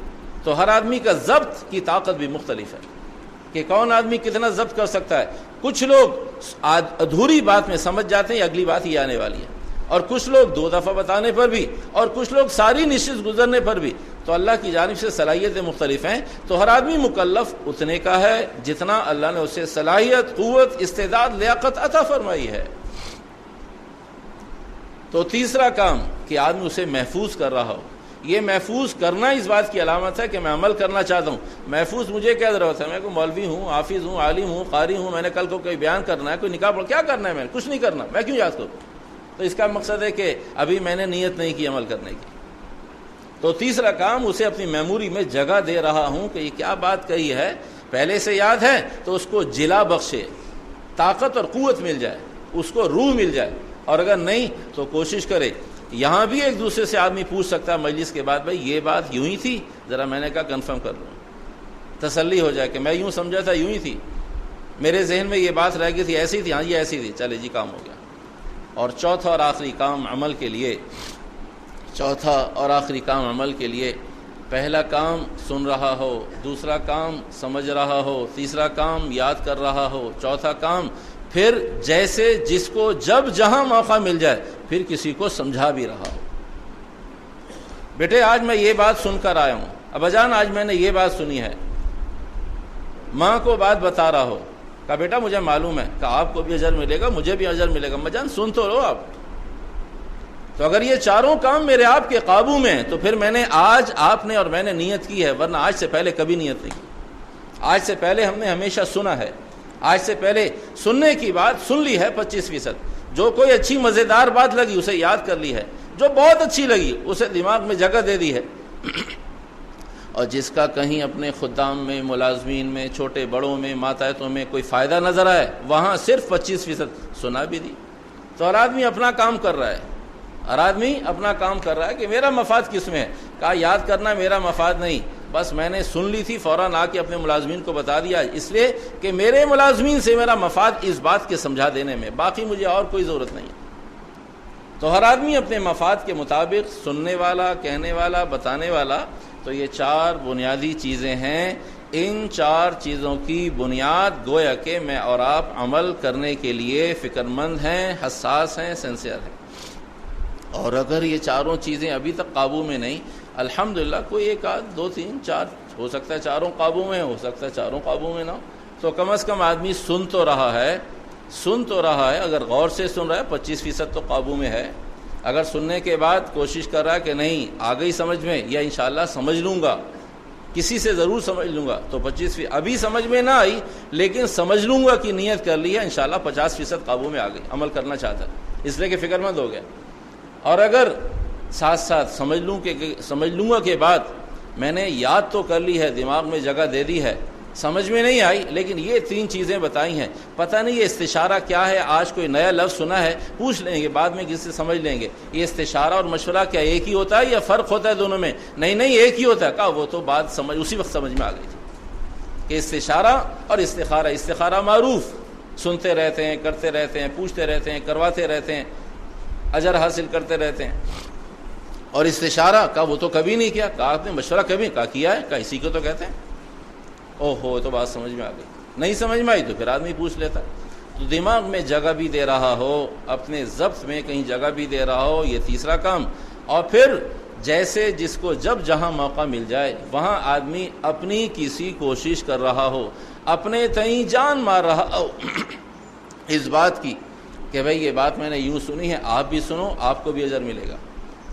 تو ہر آدمی کا ضبط کی طاقت بھی مختلف ہے کہ کون آدمی کتنا ضبط کر سکتا ہے۔ کچھ لوگ ادھوری بات میں سمجھ جاتے ہیں اگلی بات ہی آنے والی ہے، اور کچھ لوگ 2 دفعہ بتانے پر بھی، اور کچھ لوگ ساری نشست گزرنے پر بھی۔ تو اللہ کی جانب سے صلاحیتیں مختلف ہیں، تو ہر آدمی مکلف اتنے کا ہے جتنا اللہ نے اسے صلاحیت، قوت، استعداد، لیاقت عطا فرمائی ہے۔ تو تیسرا کام کہ آدمی اسے محفوظ کر رہا ہو، یہ محفوظ کرنا اس بات کی علامت ہے کہ میں عمل کرنا چاہتا ہوں۔ محفوظ مجھے کیا ضرورت ہے؟ میں کوئی مولوی ہوں، حافظ ہوں، عالم ہوں، قاری ہوں، میں نے کل کو کوئی بیان کرنا ہے، کوئی نکاح پڑھ، کیا کرنا ہے؟ میں کچھ نہیں کرنا، میں کیوں یاد کروں؟ تو اس کا مقصد ہے کہ ابھی میں نے نیت نہیں کی عمل کرنے کی۔ تو تیسرا کام اسے اپنی میموری میں جگہ دے رہا ہوں کہ یہ کیا بات کہی ہے، پہلے سے یاد ہے تو اس کو جلا بخشے، طاقت اور قوت مل جائے، اس کو روح مل جائے، اور اگر نہیں تو کوشش کرے۔ یہاں بھی ایک دوسرے سے آدمی پوچھ سکتا ہے مجلس کے بعد، بھائی یہ بات یوں ہی تھی، ذرا میں نے کہا کنفرم کر لوں، تسلی ہو جائے کہ میں یوں سمجھا تھا یوں ہی تھی، میرے ذہن میں یہ بات رہ گئی تھی، ایسی تھی، ہاں یہ ایسی تھی، چلے جی کام ہو گیا۔ اور چوتھا اور آخری کام عمل کے لیے، پہلا کام سن رہا ہو، دوسرا کام سمجھ رہا ہو، تیسرا کام یاد کر رہا ہو، چوتھا کام پھر جیسے جس کو جب جہاں موقع مل جائے پھر کسی کو سمجھا بھی رہا ہو۔ بیٹے آج میں یہ بات سن کر آیا ہوں، ابا جان آج میں نے یہ بات سنی ہے، ماں کو بات بتا رہا ہو، کہا بیٹا مجھے معلوم ہے کہ آپ کو بھی اجر ملے گا، مجھے بھی اجر ملے گا، اما جان سن تو رہو آپ۔ تو اگر یہ چاروں کام میرے آپ کے قابو میں ہیں تو پھر میں نے آج آپ نے اور میں نے نیت کی ہے، ورنہ آج سے پہلے کبھی نیت نہیں کی۔ آج سے پہلے ہم نے ہمیشہ سنا ہے، آج سے پہلے سننے کی بات سن لی ہے 25%، جو کوئی اچھی مزیدار بات لگی اسے یاد کر لی ہے، جو بہت اچھی لگی اسے دماغ میں جگہ دے دی ہے، اور جس کا کہیں اپنے خدام میں، ملازمین میں، چھوٹے بڑوں میں، ماتحتوں میں کوئی فائدہ نظر آئے وہاں صرف 25% سنا بھی دی۔ تو ہر آدمی اپنا کام کر رہا ہے، ہر آدمی اپنا کام کر رہا ہے کہ میرا مفاد کس میں ہے؟ کہا یاد کرنا میرا مفاد نہیں، بس میں نے سن لی تھی، فوراً آ کے اپنے ملازمین کو بتا دیا، اس لیے کہ میرے ملازمین سے میرا مفاد اس بات کے سمجھا دینے میں، باقی مجھے اور کوئی ضرورت نہیں ہے۔ تو ہر آدمی اپنے مفاد کے مطابق سننے والا، کہنے والا، بتانے والا۔ تو یہ 4 بنیادی چیزیں ہیں، ان 4 چیزوں کی بنیاد گویا کہ میں اور آپ عمل کرنے کے لیے فکر مند ہیں، حساس ہیں، سینسیئر ہیں۔ اور اگر یہ چاروں چیزیں ابھی تک قابو میں نہیں، الحمدللہ کوئی ایک آدھ 2 3 4 ہو سکتا ہے چاروں قابو میں، ہو سکتا ہے چاروں قابو میں نہ ہو، تو کم از کم آدمی سن تو رہا ہے، اگر غور سے سن رہا ہے 25% تو قابو میں ہے۔ اگر سننے کے بعد کوشش کر رہا ہے کہ نہیں آ گئی سمجھ میں، یا انشاءاللہ سمجھ لوں گا، کسی سے ضرور سمجھ لوں گا، تو 25% ابھی سمجھ میں نہ آئی لیکن سمجھ لوں گا کی نیت کر لی ہے، انشاءاللہ 50% قابو میں آ گئی، عمل کرنا چاہتا ہے، اس لیے کہ فکر مند ہو گیا۔ اور اگر ساتھ ساتھ سمجھ لوں گا کے بعد میں نے یاد تو کر لی ہے، دماغ میں جگہ دے دی ہے، سمجھ میں نہیں آئی، لیکن یہ 3 چیزیں بتائی ہیں. پتہ نہیں یہ استشارہ کیا ہے، آج کوئی نیا لفظ سنا ہے پوچھ لیں گے، بعد میں کسی سے سمجھ لیں گے یہ استشارہ اور مشورہ کیا ایک ہی ہوتا ہے یا فرق ہوتا ہے دونوں میں؟ نہیں ایک ہی ہوتا ہے. کہا وہ تو بات سمجھ اسی وقت سمجھ میں آ گئی تھی کہ استشارہ اور استخارہ معروف، سنتے رہتے ہیں، کرتے رہتے ہیں، پوچھتے رہتے ہیں، کرواتے رہتے ہیں، اجر حاصل کرتے رہتے ہیں. اور استشارہ کا وہ تو کبھی نہیں کیا. کہا آپ نے مشورہ کبھی کیا ہے؟ کہا اسی کو تو کہتے ہیں. اوہو تو بات سمجھ میں آ گئی. نہیں سمجھ میں آئی تو پھر آدمی پوچھ لیتا. تو دماغ میں جگہ بھی دے رہا ہو، اپنے ضبط میں کہیں جگہ بھی دے رہا ہو، یہ تیسرا کام. اور پھر جیسے جس کو جب جہاں موقع مل جائے وہاں آدمی اپنی کسی کوشش کر رہا ہو، اپنے تئیں جان مار رہا ہو اس بات کی کہ بھئی یہ بات میں نے یوں سنی ہے، آپ بھی سنو، آپ کو بھی اجر ملے گا.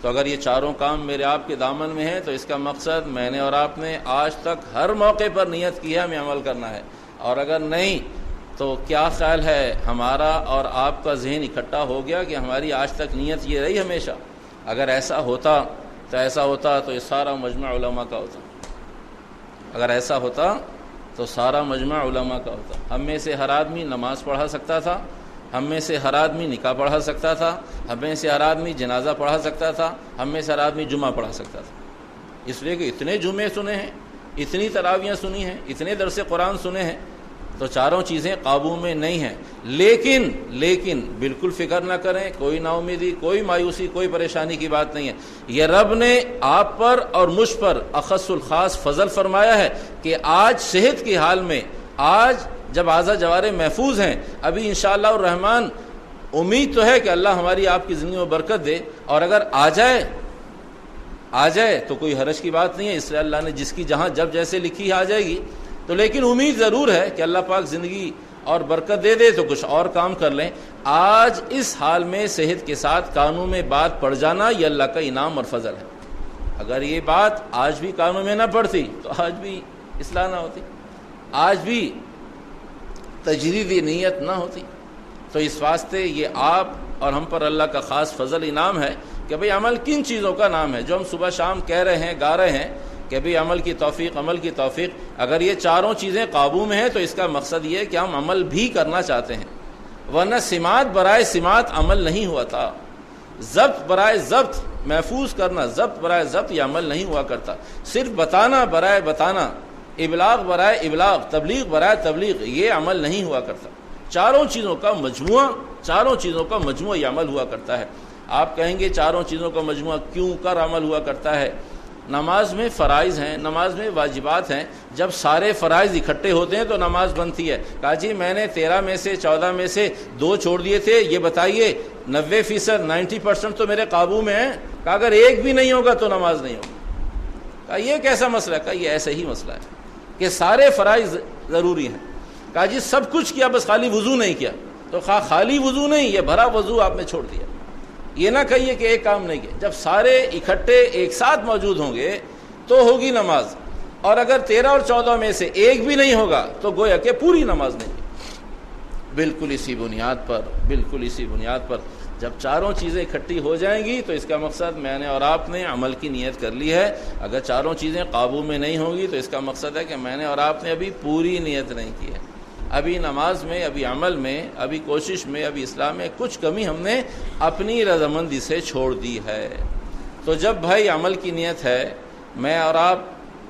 تو اگر یہ چاروں کام میرے آپ کے دامن میں ہیں تو اس کا مقصد میں نے اور آپ نے آج تک ہر موقع پر نیت کی ہے ہمیں عمل کرنا ہے. اور اگر نہیں تو کیا خیال ہے ہمارا اور آپ کا ذہن اکٹھا ہو گیا کہ ہماری آج تک نیت یہ رہی ہمیشہ؟ اگر ایسا ہوتا تو یہ سارا مجمع علماء کا ہوتا. اگر ایسا ہوتا تو سارا مجمع علماء کا ہوتا. ہم میں سے ہر آدمی نماز پڑھا سکتا تھا، ہم میں سے ہر آدمی نکاح پڑھا سکتا تھا، ہم میں سے ہر آدمی جنازہ پڑھا سکتا تھا، ہم میں سے ہر آدمی جمعہ پڑھا سکتا تھا. اس لیے کہ اتنے جمعے سنے ہیں، اتنی تراویاں سنی ہیں، اتنے درس قرآن سنے ہیں. تو چاروں چیزیں قابو میں نہیں ہیں. لیکن بالکل فکر نہ کریں، کوئی نا امیدی، کوئی مایوسی، کوئی پریشانی کی بات نہیں ہے. یہ رب نے آپ پر اور مجھ پر اخص الخاص فضل فرمایا ہے کہ آج صحت کی حال میں، آج جب اعضاء جوارح محفوظ ہیں، ابھی انشاءاللہ الرحمن امید تو ہے کہ اللہ ہماری آپ کی زندگی میں برکت دے. اور اگر آ جائے تو کوئی حرج کی بات نہیں ہے، اس لیے اللہ نے جس کی جہاں جب جیسے لکھی ہے آ جائے گی. تو لیکن امید ضرور ہے کہ اللہ پاک زندگی اور برکت دے دے تو کچھ اور کام کر لیں. آج اس حال میں صحت کے ساتھ کانوں میں بات پڑ جانا یہ اللہ کا انعام اور فضل ہے. اگر یہ بات آج بھی کانوں میں نہ پڑتی تو آج بھی اصلاح نہ ہوتی، آج بھی تجدید نیت نہ ہوتی. تو اس واسطے یہ آپ اور ہم پر اللہ کا خاص فضل انعام ہے کہ بھئی عمل کن چیزوں کا نام ہے جو ہم صبح شام کہہ رہے ہیں، گا رہے ہیں کہ بھئی عمل کی توفیق. اگر یہ چاروں چیزیں قابو میں ہیں تو اس کا مقصد یہ ہے کہ ہم عمل بھی کرنا چاہتے ہیں، ورنہ سماعت برائے سماعت عمل نہیں ہوا تھا. ضبط برائے ضبط محفوظ کرنا، ضبط برائے ضبط یہ عمل نہیں ہوا کرتا. صرف بتانا برائے بتانا، ابلاغ برائے ابلاغ، تبلیغ برائے تبلیغ یہ عمل نہیں ہوا کرتا. چاروں چیزوں کا مجموعہ یہ عمل ہوا کرتا ہے. آپ کہیں گے چاروں چیزوں کا مجموعہ کیوں کر عمل ہوا کرتا ہے؟ نماز میں فرائض ہیں، نماز میں واجبات ہیں. جب سارے فرائض اکٹھے ہوتے ہیں تو نماز بنتی ہے. کہا جی میں نے 13 میں سے 14 میں سے 2 چھوڑ دیے تھے، یہ بتائیے 90% 90% تو میرے قابو میں ہیں. کہا اگر ایک بھی نہیں ہوگا تو نماز نہیں ہوگی. کہا یہ کیسا مسئلہ ہے؟ کہا یہ ایسا ہی مسئلہ ہے کہ سارے فرائض ضروری ہیں. کہا جی سب کچھ کیا بس خالی وضو نہیں کیا. تو خالی وضو نہیں، یہ بھرا وضو آپ نے چھوڑ دیا. یہ نہ کہیے کہ ایک کام نہیں کیا. جب سارے اکٹھے ایک ساتھ موجود ہوں گے تو ہوگی نماز. اور اگر 13 اور 14 میں سے ایک بھی نہیں ہوگا تو گویا کہ پوری نماز نہیں. بالکل اسی بنیاد پر جب چاروں چیزیں اکٹھی ہو جائیں گی تو اس کا مقصد میں نے اور آپ نے عمل کی نیت کر لی ہے. اگر چاروں چیزیں قابو میں نہیں ہوں گی تو اس کا مقصد ہے کہ میں نے اور آپ نے ابھی پوری نیت نہیں کی ہے. ابھی نماز میں، ابھی عمل میں، ابھی کوشش میں، ابھی اسلام میں کچھ کمی ہم نے اپنی رضامندی سے چھوڑ دی ہے. تو جب بھائی عمل کی نیت ہے، میں اور آپ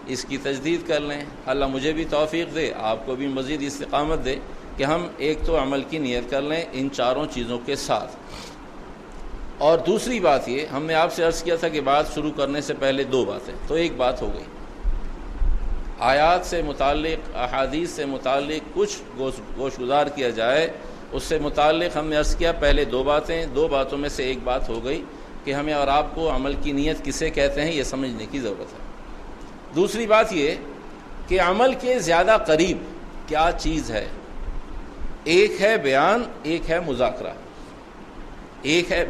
اس کی تجدید کر لیں. اللہ مجھے بھی توفیق دے، آپ کو بھی مزید استقامت دے کہ ہم ایک تو عمل کی نیت کر لیں ان چاروں چیزوں کے ساتھ. اور دوسری بات یہ، ہم نے آپ سے عرض کیا تھا کہ بات شروع کرنے سے پہلے 2 باتیں. تو ایک بات ہو گئی، آیات سے متعلق، احادیث سے متعلق کچھ گوش گزار کیا جائے. اس سے متعلق ہم نے عرض کیا پہلے 2 باتیں. 2 باتوں میں سے ایک بات ہو گئی کہ ہمیں اور آپ کو عمل کی نیت کسے کہتے ہیں یہ سمجھنے کی ضرورت ہے. دوسری بات یہ کہ عمل کے زیادہ قریب کیا چیز ہے. ایک ہے بیان، ایک ہے مذاکرہ. ایک ہے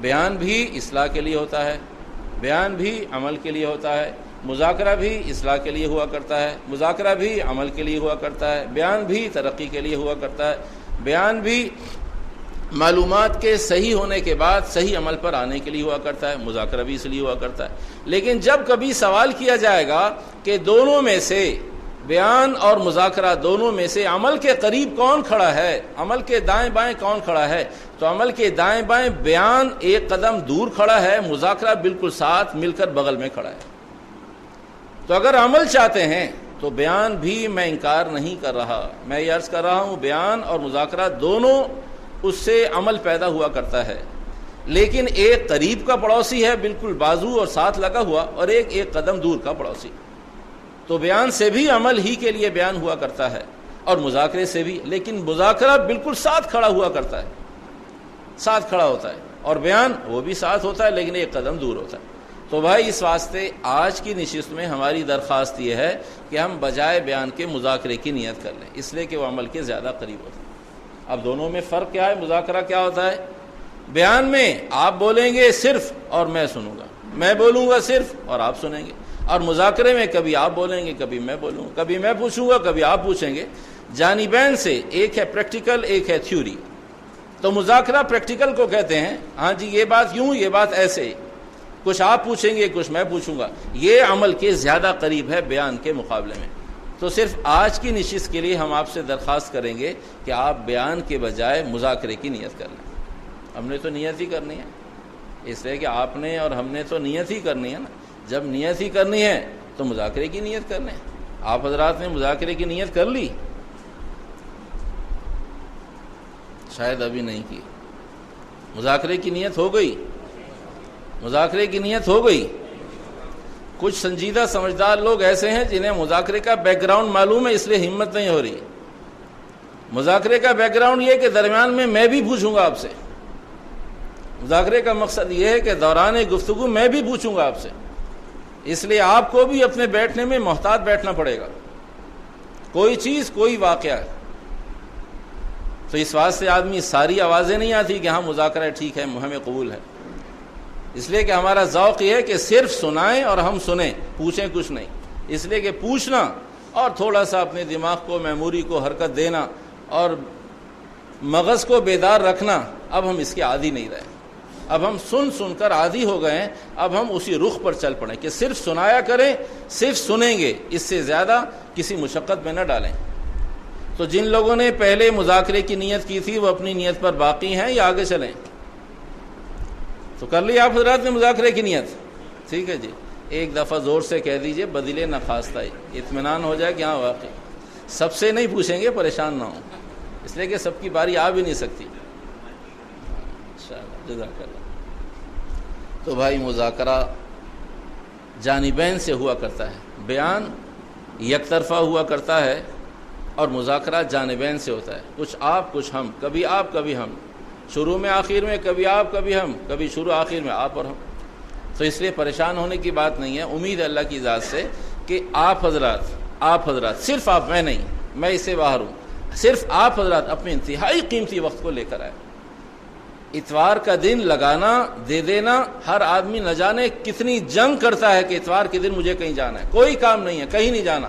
بیان بھی اصلاح کے لیے ہوتا ہے، بیان بھی عمل کے لیے ہوتا ہے. مذاکرہ بھی اصلاح کے لیے ہوا کرتا ہے، مذاکرہ بھی عمل کے لیے ہوا کرتا ہے. بیان بھی ترقی کے لیے ہوا کرتا ہے. بیان بھی معلومات کے صحیح ہونے کے بعد صحیح عمل پر آنے کے لیے ہوا کرتا ہے. مذاکرہ بھی اس لیے ہوا کرتا ہے. لیکن جب کبھی سوال کیا جائے گا کہ دونوں میں سے بیان اور مذاکرہ دونوں میں سے عمل کے قریب کون کھڑا ہے، عمل کے دائیں بائیں کون کھڑا ہے؟ تو عمل کے دائیں بائیں بیان ایک قدم دور کھڑا ہے، مذاکرہ بالکل ساتھ مل کر بغل میں کھڑا ہے۔ تو اگر عمل چاہتے ہیں تو بیان بھی میں انکار نہیں کر رہا، میں یہ عرض کر رہا ہوں بیان اور مذاکرہ دونوں اس سے عمل پیدا ہوا کرتا ہے، لیکن ایک قریب کا پڑوسی ہے بالکل بازو اور ساتھ لگا ہوا، اور ایک قدم دور کا پڑوسی۔ تو بیان سے بھی عمل ہی کے لیے بیان ہوا کرتا ہے اور مذاکرے سے بھی، لیکن مذاکرہ بالکل ساتھ کھڑا ہوا کرتا ہے، ساتھ کھڑا ہوتا ہے، اور بیان وہ بھی ساتھ ہوتا ہے لیکن ایک قدم دور ہوتا ہے۔ تو بھائی اس واسطے آج کی نشست میں ہماری درخواست یہ ہے کہ ہم بجائے بیان کے مذاکرے کی نیت کر لیں، اس لیے کہ وہ عمل کے زیادہ قریب ہوتا ہے۔ اب دونوں میں فرق کیا ہے؟ مذاکرہ کیا ہوتا ہے؟ بیان میں آپ بولیں گے صرف اور میں سنوں گا، میں بولوں گا صرف اور آپ سنیں گے، اور مذاکرے میں کبھی آپ بولیں گے کبھی میں بولوں گا، کبھی میں پوچھوں گا کبھی آپ پوچھیں گے، جانبین سے، ایک ہے پریکٹیکل ایک ہے تھیوری۔ تو مذاکرہ پریکٹیکل کو کہتے ہیں، ہاں جی یہ بات یوں یہ بات ایسے، کچھ آپ پوچھیں گے کچھ میں پوچھوں گا، یہ عمل کے زیادہ قریب ہے بیان کے مقابلے میں۔ تو صرف آج کی نشست کے لیے ہم آپ سے درخواست کریں گے کہ آپ بیان کے بجائے مذاکرے کی نیت کر لیں۔ ہم نے تو نیت ہی کرنی ہے، اس لیے کہ آپ نے اور ہم نے تو نیت ہی کرنی ہے نا، جب نیت ہی کرنی ہے تو مذاکرے کی نیت کر لیں۔ آپ حضرات نے مذاکرے کی نیت کر لی؟ شاید ابھی نہیں کی۔ مذاکرے کی نیت ہو گئی؟ مذاکرے کی نیت ہو گئی؟ کچھ سنجیدہ سمجھدار لوگ ایسے ہیں جنہیں مذاکرے کا بیک گراؤنڈ معلوم ہے، اس لیے ہمت نہیں ہو رہی۔ مذاکرے کا بیک گراؤنڈ یہ کہ درمیان میں بھی پوچھوں گا آپ سے۔ مذاکرے کا مقصد یہ ہے کہ دوران گفتگو میں بھی پوچھوں گا آپ سے، اس لیے آپ کو بھی اپنے بیٹھنے میں محتاط بیٹھنا پڑے گا، کوئی چیز کوئی واقعہ۔ تو اس واسطے آدمی ساری آوازیں نہیں آتی کہ ہاں مذاکرہ ٹھیک ہے ہمیں قبول ہے، اس لیے کہ ہمارا ذوق یہ ہے کہ صرف سنائیں اور ہم سنیں، پوچھیں کچھ نہیں۔ اس لیے کہ پوچھنا اور تھوڑا سا اپنے دماغ کو میموری کو حرکت دینا اور مغز کو بیدار رکھنا، اب ہم اس کے عادی نہیں رہے، اب ہم سن کر عادی ہو گئے ہیں، اب ہم اسی رخ پر چل پڑیں کہ صرف سنایا کریں، صرف سنیں گے، اس سے زیادہ کسی مشقت میں نہ ڈالیں۔ تو جن لوگوں نے پہلے مذاکرے کی نیت کی تھی وہ اپنی نیت پر باقی ہیں یا آگے چلیں؟ تو کر لی آپ حضرات نے مذاکرے کی نیت؟ ٹھیک ہے جی، ایک دفعہ زور سے کہہ دیجئے بدلے نہ خواستہ، اطمینان ہو جائے کہ ہاں واقعی سب سے نہیں پوچھیں گے، پریشان نہ ہوں، اس لیے کہ سب کی باری آ بھی نہیں سکتی۔ انشاءاللہ، جزاک اللہ۔ تو بھائی مذاکرہ جانبین سے ہوا کرتا ہے، بیان یک طرفہ ہوا کرتا ہے اور مذاکرہ جانبین سے ہوتا ہے، کچھ آپ کچھ ہم، کبھی آپ کبھی ہم، شروع میں آخر میں کبھی آپ کبھی ہم، کبھی شروع آخر میں آپ اور ہم۔ تو اس لیے پریشان ہونے کی بات نہیں ہے، امید ہے اللہ کی ذات سے کہ آپ حضرات صرف آپ، میں نہیں، میں اس سے باہر ہوں، صرف آپ حضرات اپنے انتہائی قیمتی وقت کو لے کر آئے۔ اتوار کا دن لگانا دے دینا، ہر آدمی نہ جانے کتنی جنگ کرتا ہے کہ اتوار کے دن مجھے کہیں جانا ہے، کوئی کام نہیں ہے، کہیں نہیں جانا،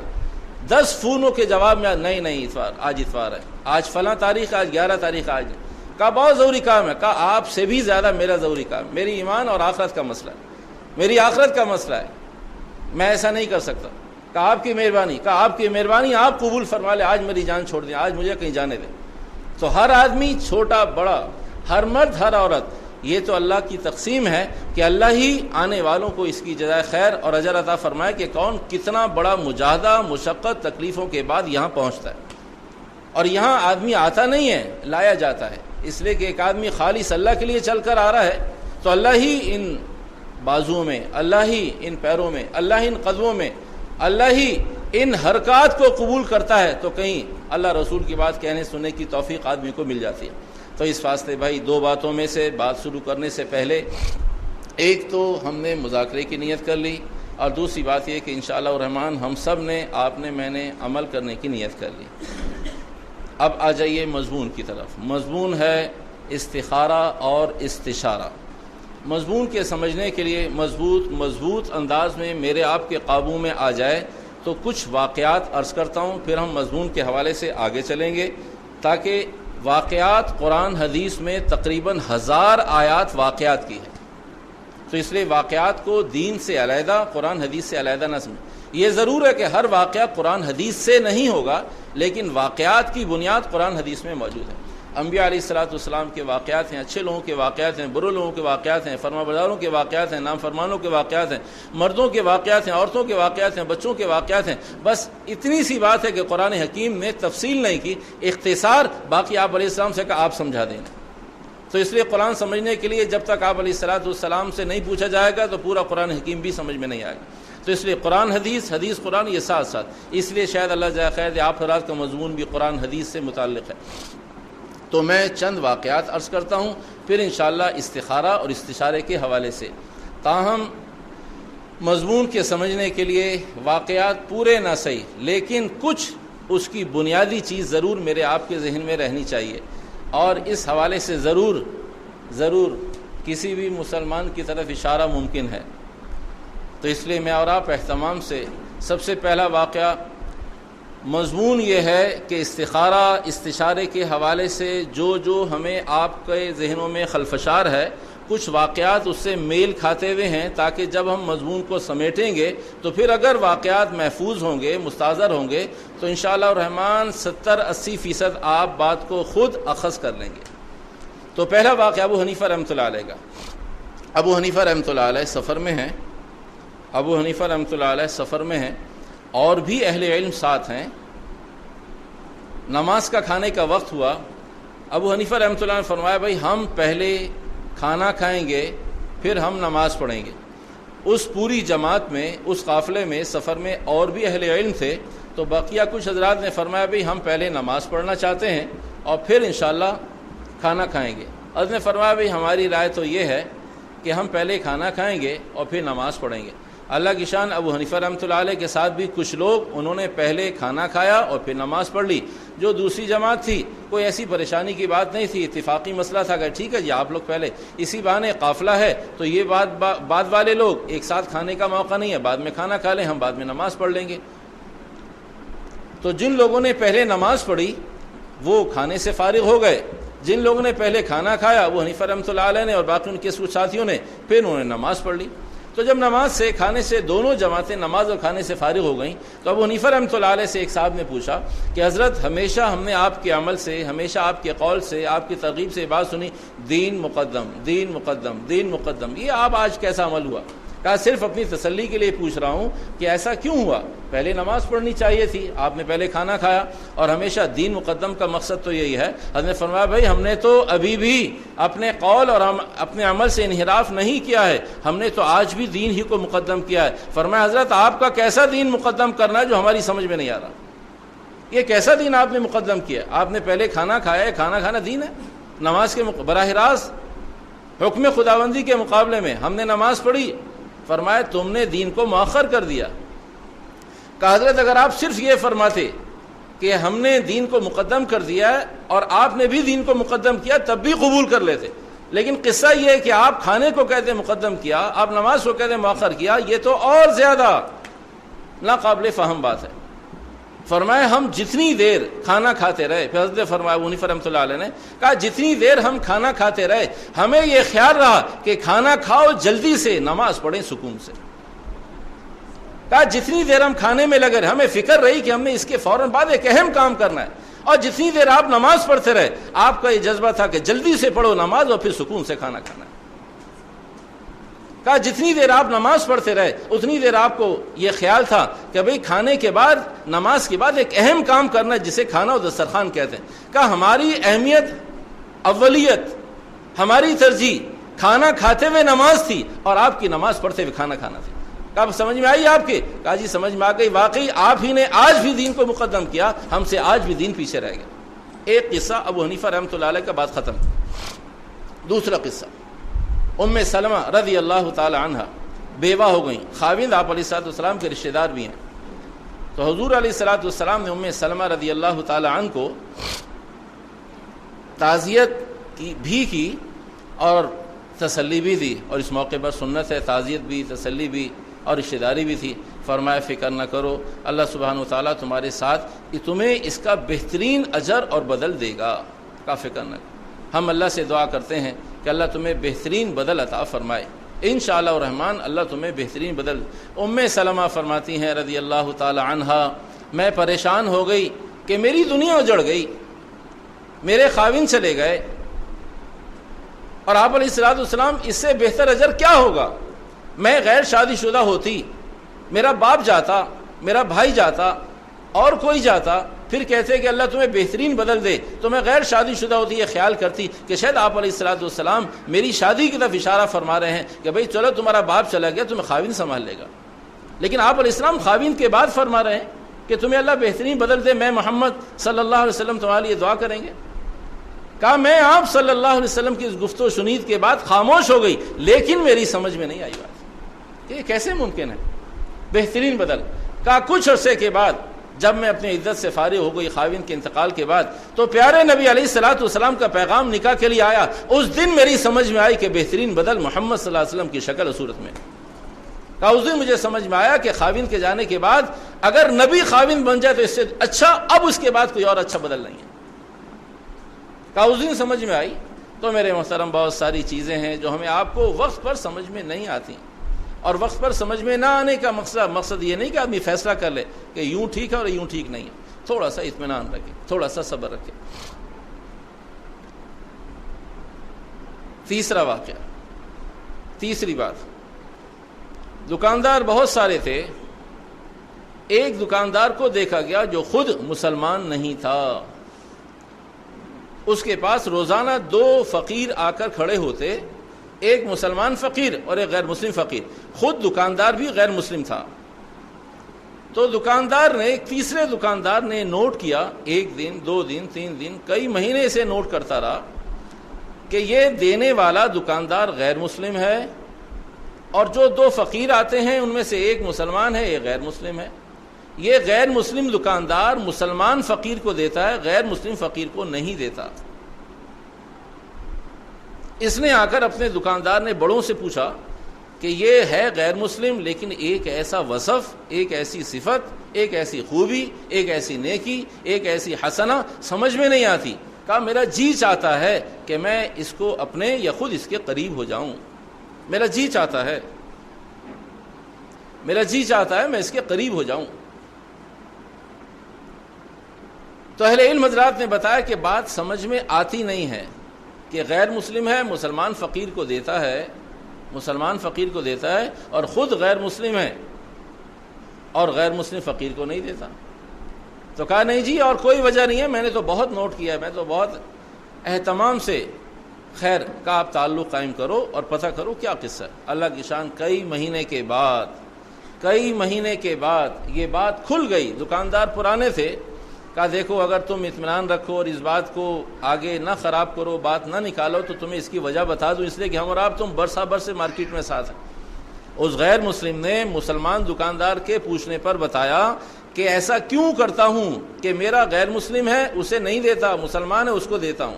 10 فونوں کے جواب میں نہیں اتوار، آج اتوار ہے، آج فلاں تاریخ، آج 11 تاریخ، آج کہا بہت ضروری کام ہے، کہا آپ سے بھی زیادہ میرا ضروری کام، میری ایمان اور آخرت کا مسئلہ ہے، میری آخرت کا مسئلہ ہے، میں ایسا نہیں کر سکتا۔ کہا آپ کی مہربانی، کہا آپ کی مہربانی، آپ قبول فرما لیں، آج میری جان چھوڑ دیں، آج مجھے کہیں جانے دیں۔ تو ہر آدمی چھوٹا بڑا، ہر مرد ہر عورت، یہ تو اللہ کی تقسیم ہے کہ اللہ ہی آنے والوں کو اس کی جزائے خیر اور اجر عطا فرمائے کہ کون کتنا بڑا مجاہدہ مشقت تکلیفوں کے بعد یہاں پہنچتا ہے۔ اور یہاں آدمی آتا نہیں ہے، لایا جاتا ہے، اس لیے کہ ایک آدمی خالص اللہ کے لیے چل کر آ رہا ہے تو اللہ ہی ان بازوؤں میں، اللہ ہی ان پیروں میں، اللہ ہی ان قدموں میں، اللہ ہی ان حرکات کو قبول کرتا ہے، تو کہیں اللہ رسول کی بات کہنے سننے کی توفیق آدمی کو مل جاتی ہے۔ تو اس واسطے بھائی دو باتوں میں سے بات شروع کرنے سے پہلے، ایک تو ہم نے مذاکرے کی نیت کر لی، اور دوسری بات یہ کہ انشاءاللہ الرحمن ہم سب نے، آپ نے، میں نے عمل کرنے کی نیت کر لی۔ اب آ جائیے مضمون کی طرف۔ مضمون ہے استخارہ اور استشارہ۔ مضمون کے سمجھنے کے لیے مضبوط انداز میں میرے آپ کے قابو میں آ جائے تو کچھ واقعات عرض کرتا ہوں، پھر ہم مضمون کے حوالے سے آگے چلیں گے، تاکہ واقعات قرآن حدیث میں تقریباً 1000 آیات واقعات کی ہے، تو اس لیے واقعات کو دین سے علیحدہ، قرآن حدیث سے علیحدہ نہ سمجھیں۔ یہ ضرور ہے کہ ہر واقعہ قرآن حدیث سے نہیں ہوگا، لیکن واقعات کی بنیاد قرآن حدیث میں موجود ہے۔ انبیاء علیہ الصلوۃ والسلام کے واقعات ہیں، اچھے لوگوں کے واقعات ہیں، برے لوگوں کے واقعات ہیں، فرما برداروں کے واقعات ہیں، نافرمانوں کے واقعات ہیں، مردوں کے واقعات ہیں، عورتوں کے واقعات ہیں، بچوں کے واقعات ہیں۔ بس اتنی سی بات ہے کہ قرآن حکیم نے تفصیل نہیں کی، اختصار، باقی آپ علیہ السلام سے کہا آپ سمجھا دیں۔ تو اس لیے قرآن سمجھنے کے لیے جب تک آپ علیہ الصلوۃ والسلام سے نہیں پوچھا جائے گا تو پورا قرآن حکیم بھی سمجھ میں نہیں آئے گا۔ تو اس لیے قرآن حدیث، حدیث قرآن، یہ ساتھ ساتھ، اس لیے شاید اللہ جزائے خیر دے آپ حضرات کا مضمون بھی قرآن حدیث سے متعلق ہے۔ تو میں چند واقعات عرض کرتا ہوں، پھر انشاءاللہ استخارہ اور استشارے کے حوالے سے، تاہم مضمون کے سمجھنے کے لیے واقعات پورے نہ صحیح، لیکن کچھ اس کی بنیادی چیز ضرور میرے آپ کے ذہن میں رہنی چاہیے، اور اس حوالے سے ضرور کسی بھی مسلمان کی طرف اشارہ ممکن ہے۔ تو اس لیے میں اور آپ اہتمام سے سب سے پہلا واقعہ، مضمون یہ ہے کہ استخارہ استشارے کے حوالے سے جو ہمیں آپ کے ذہنوں میں خلفشار ہے، کچھ واقعات اس سے میل کھاتے ہوئے ہیں، تاکہ جب ہم مضمون کو سمیٹیں گے تو پھر اگر واقعات محفوظ ہوں گے، مستحضر ہوں گے، تو انشاءاللہ الرحمن 70-80% آپ بات کو خود اخذ کر لیں گے۔ تو پہلا واقعہ ابو حنیفہ رحمۃ اللہ علیہ کا۔ ابو حنیفہ رحمۃ اللہ علیہ سفر میں ہیں، ابو حنیفہ رحمۃ اللہ علیہ سفر میں ہیں، اور بھی اہل علم ساتھ ہیں۔ نماز کا کھانے کا وقت ہوا، ابو حنیفہ رحمۃ اللہ نے فرمایا بھائی ہم پہلے کھانا کھائیں گے پھر ہم نماز پڑھیں گے۔ اس پوری جماعت میں، اس قافلے میں، سفر میں اور بھی اہل علم تھے، تو بقیہ کچھ حضرات نے فرمایا بھئی ہم پہلے نماز پڑھنا چاہتے ہیں اور پھر انشاءاللہ کھانا کھائیں گے۔ حضرت نے فرمایا بھئی ہماری رائے تو یہ ہے کہ ہم پہلے کھانا کھائیں گے اور پھر نماز پڑھیں گے۔ اللہ کی شان، ابو حنیفہ رحمۃ اللہ علیہ کے ساتھ بھی کچھ لوگ، انہوں نے پہلے کھانا کھایا اور پھر نماز پڑھ لی۔ جو دوسری جماعت تھی، کوئی ایسی پریشانی کی بات نہیں تھی، اتفاقی مسئلہ تھا کہ ٹھیک ہے جی آپ لوگ پہلے، اسی بہانے قافلہ ہے تو یہ بعد والے لوگ ایک ساتھ کھانے کا موقع نہیں ہے، بعد میں کھانا کھا لیں، ہم بعد میں نماز پڑھ لیں گے۔ تو جن لوگوں نے پہلے نماز پڑھی وہ کھانے سے فارغ ہو گئے، جن لوگوں نے پہلے کھانا کھایا، ابو حنیفہ رحمۃ اللہ علیہ نے اور باقی ان کے کچھ ساتھیوں نے، پھر انہوں نے نماز پڑھ لی۔ تو جب نماز سے، کھانے سے، دونوں جماعتیں نماز اور کھانے سے فارغ ہو گئیں، تو ابو حنیفہ رحمۃ اللہ علیہ سے ایک صاحب نے پوچھا کہ حضرت ہمیشہ ہم نے آپ کے عمل سے، ہمیشہ آپ کے قول سے، آپ کی ترغیب سے بات سنی، دین مقدم، دین مقدم، دین مقدم، یہ آپ آج کیسا عمل ہوا؟ کہا صرف اپنی تسلی کے لیے پوچھ رہا ہوں کہ ایسا کیوں ہوا؟ پہلے نماز پڑھنی چاہیے تھی، آپ نے پہلے کھانا کھایا، اور ہمیشہ دین مقدم کا مقصد تو یہی ہے۔ حضرت نے فرمایا بھائی ہم نے تو ابھی بھی اپنے قول اور اپنے عمل سے انحراف نہیں کیا ہے، ہم نے تو آج بھی دین ہی کو مقدم کیا ہے۔ فرمایا حضرت آپ کا کیسا دین مقدم کرنا ہے جو ہماری سمجھ میں نہیں آ رہا؟ یہ کیسا دین آپ نے مقدم کیا؟ آپ نے پہلے کھانا کھایا ہے، کھانا کھانا دین ہے؟ نماز کے براہ راست حکم خداوندی کے مقابلے میں ہم نے نماز پڑھی، فرمایا تم نے دین کو مؤخر کر دیا۔ کہ حضرت اگر آپ صرف یہ فرماتے کہ ہم نے دین کو مقدم کر دیا ہے اور آپ نے بھی دین کو مقدم کیا تب بھی قبول کر لیتے، لیکن قصہ یہ ہے کہ آپ کھانے کو کہتے مقدم کیا، آپ نماز کو کہتے مؤخر کیا، یہ تو اور زیادہ ناقابل فہم بات ہے۔ فرمایا ہم جتنی دیر کھانا کھاتے رہے، پھر حضرت فرمایا ابو حنیفہ رحمۃ اللہ علیہ نے کہا جتنی دیر ہم کھانا کھاتے رہے ہمیں یہ خیال رہا کہ کھانا کھاؤ جلدی سے نماز پڑھیں سکون سے۔ کہا جتنی دیر ہم کھانے میں لگے رہے ہمیں فکر رہی کہ ہم نے اس کے فوراً بعد ایک اہم کام کرنا ہے، اور جتنی دیر آپ نماز پڑھتے رہے آپ کا یہ جذبہ تھا کہ جلدی سے پڑھو نماز اور پھر سکون سے کھانا کھانا ہے۔ کہا جتنی دیر آپ نماز پڑھتے رہے اتنی دیر آپ کو یہ خیال تھا کہ بھئی کھانے کے بعد، نماز کے بعد ایک اہم کام کرنا ہے جسے کھانا و دسترخوان کہتے ہیں۔ کہا ہماری اہمیت، اولیت، ہماری ترجیح کھانا کھاتے ہوئے نماز تھی اور آپ کی نماز پڑھتے ہوئے کھانا کھانا تھی۔ کہا سمجھ میں آئی آپ کے؟ کہا جی سمجھ میں آ گئی، واقعی آپ ہی نے آج بھی دین کو مقدم کیا، ہم سے آج بھی دین پیچھے رہ گیا۔ ایک قصہ ابو حنیفہ رحمۃ اللہ علیہ کا بات ختم۔ دوسرا قصہ، ام سلمہ رضی اللہ تعالی عنہ بیوہ ہو گئیں، خاوند آپ علیہ الصلوۃ والسلام کے رشتہ دار بھی ہیں۔ تو حضور علیہ الصلوۃ والسلام نے ام سلمہ رضی اللہ تعالی عنہ کو تعزیت بھی کی اور تسلی بھی دی، اور اس موقع پر سنت ہے تعزیت بھی، تسلی بھی اور رشتہ داری بھی تھی۔ فرمایا فکر نہ کرو، اللہ سبحانہ وتعالیٰ تمہارے ساتھ، تمہیں اس کا بہترین اجر اور بدل دے گا، کا فکر نہ کرو۔ ہم اللہ سے دعا کرتے ہیں کہ اللہ تمہیں بہترین بدل عطا فرمائے۔ انشاءاللہ الرحمن اللہ تمہیں بہترین بدل. ام سلمہ فرماتی ہیں رضی اللہ تعالی عنہا میں پریشان ہو گئی کہ میری دنیا اجڑ گئی, میرے خاوند چلے گئے, اور آپ علیہ الصلوۃ والسلام اس سے بہتر اجر کیا ہوگا. میں غیر شادی شدہ ہوتی, میرا باپ جاتا, میرا بھائی جاتا, اور کوئی جاتا, پھر کہتے کہ اللہ تمہیں بہترین بدل دے, تو میں غیر شادی شدہ ہوتی یہ خیال کرتی کہ شاید آپ علیہ الصلوۃ والسلام میری شادی کی طرف اشارہ فرما رہے ہیں کہ بھئی چلو تمہارا باپ چلا گیا تمہیں خاوند سنبھال لے گا. لیکن آپ علیہ السلام خاوند کے بعد فرما رہے ہیں کہ تمہیں اللہ بہترین بدل دے, میں محمد صلی اللہ علیہ وسلم تمہارے لیے دعا کریں گے. کہا میں آپ صلی اللہ علیہ وسلم کی اس گفت و شنید کے بعد خاموش ہو گئی, لیکن میری سمجھ میں نہیں آئی بات کہ یہ کیسے ممکن ہے بہترین بدل. کہا کچھ عرصے کے بعد جب میں اپنی عدت سے فارغ ہو گئی خاوند کے انتقال کے بعد, تو پیارے نبی علیہ الصلوۃ والسلام کا پیغام نکاح کے لیے آیا. اس دن میری سمجھ میں آئی کہ بہترین بدل محمد صلی اللہ علیہ وسلم کی شکل و صورت میں. کہا اس دن مجھے سمجھ میں آیا کہ خاوند کے جانے کے بعد اگر نبی خاوند بن جائے تو اس سے اچھا اب اس کے بعد کوئی اور اچھا بدل نہیں ہے. کہا اس دن سمجھ میں آئی. تو میرے محترم بہت ساری چیزیں ہیں جو ہمیں آپ کو وقت پر سمجھ میں نہیں آتی, اور وقت پر سمجھ میں نہ آنے کا مقصد یہ نہیں کہ آدمی فیصلہ کر لے کہ یوں ٹھیک ہے اور یوں ٹھیک نہیں ہے. تھوڑا سا اطمینان رکھے, تھوڑا سا صبر رکھے. تیسرا واقعہ, تیسری بات, دکاندار بہت سارے تھے, ایک دکاندار کو دیکھا گیا جو خود مسلمان نہیں تھا. اس کے پاس روزانہ 2 فقیر آ کر کھڑے ہوتے, ایک مسلمان فقیر اور ایک غیر مسلم فقیر. خود دکاندار بھی غیر مسلم تھا. تو دکاندار نے, ایک تیسرے دکاندار نے نوٹ کیا, 1 دن 2 دن 3 دن کئی مہینے سے نوٹ کرتا رہا کہ یہ دینے والا دکاندار غیر مسلم ہے, اور جو 2 فقیر آتے ہیں ان میں سے ایک مسلمان ہے, ایک غیر مسلم ہے. یہ غیر مسلم دکاندار مسلمان فقیر کو دیتا ہے, غیر مسلم فقیر کو نہیں دیتا. اس نے آ کر اپنے دکاندار نے بڑوں سے پوچھا کہ یہ ہے غیر مسلم, لیکن ایک ایسا وصف, ایک ایسی صفت, ایک ایسی خوبی, ایک ایسی نیکی, ایک ایسی حسنہ سمجھ میں نہیں آتی. کہا میرا جی چاہتا ہے کہ میں اس کو اپنے یا خود اس کے قریب ہو جاؤں. میرا جی چاہتا ہے, میرا جی چاہتا ہے میں اس کے قریب ہو جاؤں. تو اہل علم حضرات نے بتایا کہ بات سمجھ میں آتی نہیں ہے کہ غیر مسلم ہے, مسلمان فقیر کو دیتا ہے, مسلمان فقیر کو دیتا ہے, اور خود غیر مسلم ہے اور غیر مسلم فقیر کو نہیں دیتا. تو کہا نہیں جی اور کوئی وجہ نہیں ہے, میں نے تو بہت نوٹ کیا ہے, میں تو بہت اہتمام سے. خیر کا آپ تعلق قائم کرو اور پتہ کرو کیا قصہ ہے. اللہ کی شان کئی مہینے کے بعد یہ بات کھل گئی. دکاندار پرانے تھے, کہا دیکھو اگر تم اطمینان رکھو اور اس بات کو آگے نہ خراب کرو, بات نہ نکالو, تو تمہیں اس کی وجہ بتا دوں, اس لیے کہ ہم اور آپ تم برسا برس مارکیٹ میں ساتھ ہیں. اس غیر مسلم نے مسلمان دکاندار کے پوچھنے پر بتایا کہ ایسا کیوں کرتا ہوں کہ میرا غیر مسلم ہے اسے نہیں دیتا, مسلمان ہے اس کو دیتا ہوں.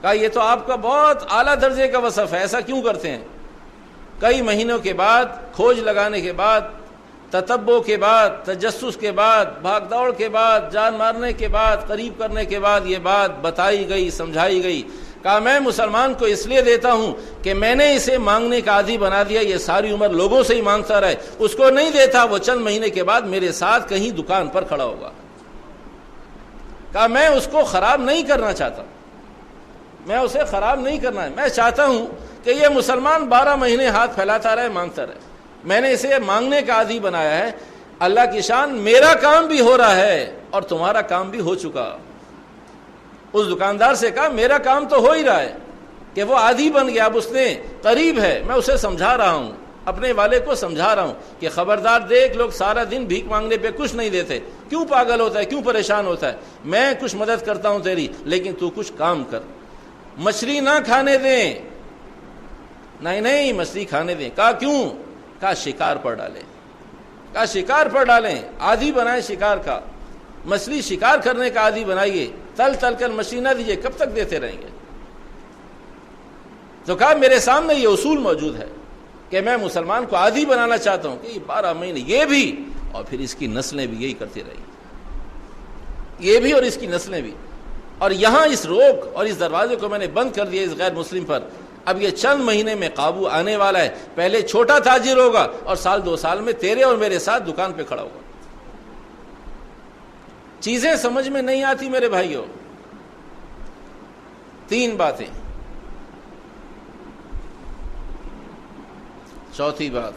کہا یہ تو آپ کا بہت اعلیٰ درجے کا وصف ہے, ایسا کیوں کرتے ہیں؟ کئی مہینوں کے بعد, کھوج لگانے کے بعد, تتبع کے بعد, تجسس کے بعد, بھاگ دوڑ کے بعد, جان مارنے کے بعد, قریب کرنے کے بعد یہ بات بتائی گئی, سمجھائی گئی. کہا میں مسلمان کو اس لیے دیتا ہوں کہ میں نے اسے مانگنے کا عادی بنا دیا, یہ ساری عمر لوگوں سے ہی مانگتا رہے, اس کو نہیں دیتا, وہ چند مہینے کے بعد میرے ساتھ کہیں دکان پر کھڑا ہوگا. کہا میں اس کو خراب نہیں کرنا چاہتا, میں اسے خراب نہیں کرنا ہے, میں چاہتا ہوں کہ یہ مسلمان 12 مہینے ہاتھ پھیلاتا رہے, مانگتا رہے. میں نے اسے مانگنے کا عادی بنایا ہے. اللہ کی شان میرا کام بھی ہو رہا ہے اور تمہارا کام بھی ہو چکا. اس دکاندار سے کہا میرا کام تو ہو ہی رہا ہے کہ وہ عادی بن گیا, اب اس نے قریب ہے, میں اسے سمجھا رہا ہوں, اپنے والے کو سمجھا رہا ہوں کہ خبردار دیکھ, لوگ سارا دن بھیک مانگنے پہ کچھ نہیں دیتے, کیوں پاگل ہوتا ہے, کیوں پریشان ہوتا ہے, میں کچھ مدد کرتا ہوں تیری, لیکن تو کچھ کام کر. مچھلی نہ کھانے دیں, نہیں مچھلی کھانے دیں. کہا کیوں؟ کہا شکار پر ڈالیں. کہا شکار پر ڈالیں, عادی بنائیں شکار کا, مچھلی شکار کرنے کا عادی بنائیے, تل کر مچھلی نہ دیجیے, کب تک دیتے رہیں گے؟ تو کہا میرے سامنے یہ اصول موجود ہے کہ میں مسلمان کو عادی بنانا چاہتا ہوں کہ یہ 12 مہینے یہ بھی, اور پھر اس کی نسلیں بھی یہی کرتی رہیں گی, یہ بھی اور اس کی نسلیں بھی. اور یہاں اس روک اور اس دروازے کو میں نے بند کر دیا اس غیر مسلم پر. اب یہ چند مہینے میں قابو آنے والا ہے. پہلے چھوٹا تاجر ہوگا اور سال 2 سال میں تیرے اور میرے ساتھ دکان پہ کھڑا ہوگا. چیزیں سمجھ میں نہیں آتی میرے بھائیوں. 3 باتیں. چوتھی بات،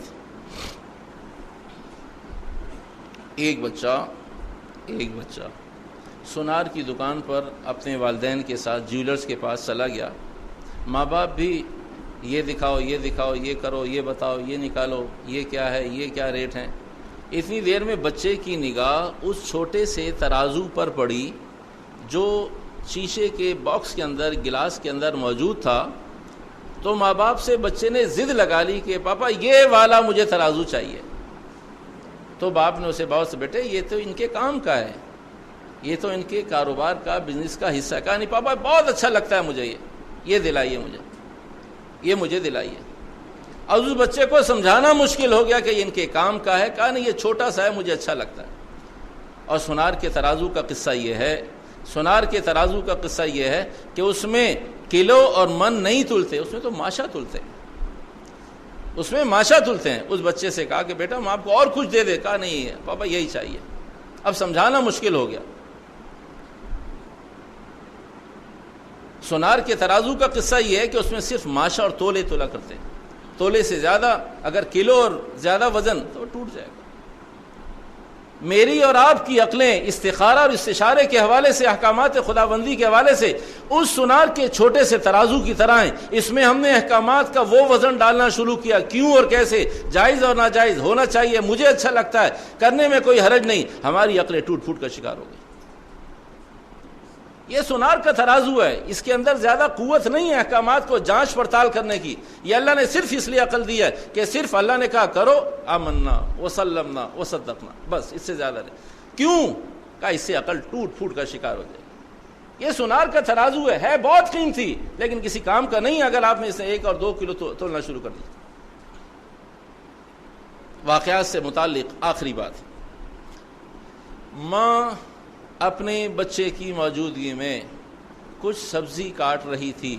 ایک بچہ سونار کی دکان پر اپنے والدین کے ساتھ جیولرز کے پاس چلا گیا. ماں باپ بھی یہ دکھاؤ، یہ دکھاؤ، یہ کرو، یہ بتاؤ، یہ نکالو، یہ کیا ہے، یہ کیا ریٹ ہیں. اتنی دیر میں بچے کی نگاہ اس چھوٹے سے ترازو پر پڑی جو شیشے کے باکس کے اندر، گلاس کے اندر موجود تھا. تو ماں باپ سے بچے نے ضد لگا لی کہ پاپا یہ والا مجھے ترازو چاہیے. تو باپ نے اسے بہت سے بیٹے یہ تو ان کے کام کا ہے، یہ تو ان کے کاروبار کا، بزنس کا حصہ کا. نہیں پاپا بہت اچھا لگتا ہے مجھے، یہ دلائیے مجھے دلائیے. اور اس بچے کو سمجھانا مشکل ہو گیا کہ یہ ان کے کام کا ہے. کہا نہیں یہ چھوٹا سا ہے، مجھے اچھا لگتا ہے. اور سونار کے ترازو کا قصہ یہ ہے کہ اس میں کلو اور من نہیں تلتے، اس میں تو ماشا تلتے ہیں. اس بچے سے کہا کہ بیٹا ہم آپ کو اور کچھ دے دے. کہا نہیں پاپا یہی چاہیے. اب سمجھانا مشکل ہو گیا. سونار کے ترازو کا قصہ یہ ہے کہ اس میں صرف ماشا اور تولے تولا کرتے ہیں. تولے سے زیادہ اگر کلو اور زیادہ وزن تو ٹوٹ جائے گا. میری اور آپ کی عقلیں استخارہ اور استشارے کے حوالے سے، احکامات خداوندی کے حوالے سے اس سونار کے چھوٹے سے ترازو کی طرح ہیں. اس میں ہم نے احکامات کا وہ وزن ڈالنا شروع کیا، کیوں اور کیسے، جائز اور ناجائز، ہونا چاہیے، مجھے اچھا لگتا ہے، کرنے میں کوئی حرج نہیں. ہماری عقلیں ٹوٹ پھوٹ کا شکار ہو گئی. یہ سونار کا ترازو ہے، اس کے اندر زیادہ قوت نہیں ہے احکامات کو جانچ پڑتال کرنے کی. یہ اللہ نے صرف اس لیے عقل دی ہے کہ صرف اللہ نے کہا کرو، آمنا وسلمنا وصدقنا، بس اس سے زیادہ نہیں. کیوں؟ کہا اس سے عقل ٹوٹ پھوٹ کا شکار ہو جائے. یہ سونار کا ترازو ہے بہت قیمتی، لیکن کسی کام کا نہیں اگر آپ نے اسے 1 اور 2 کلو تولنا شروع کر دیا. واقعات سے متعلق آخری بات، ماں اپنے بچے کی موجودگی میں کچھ سبزی کاٹ رہی تھی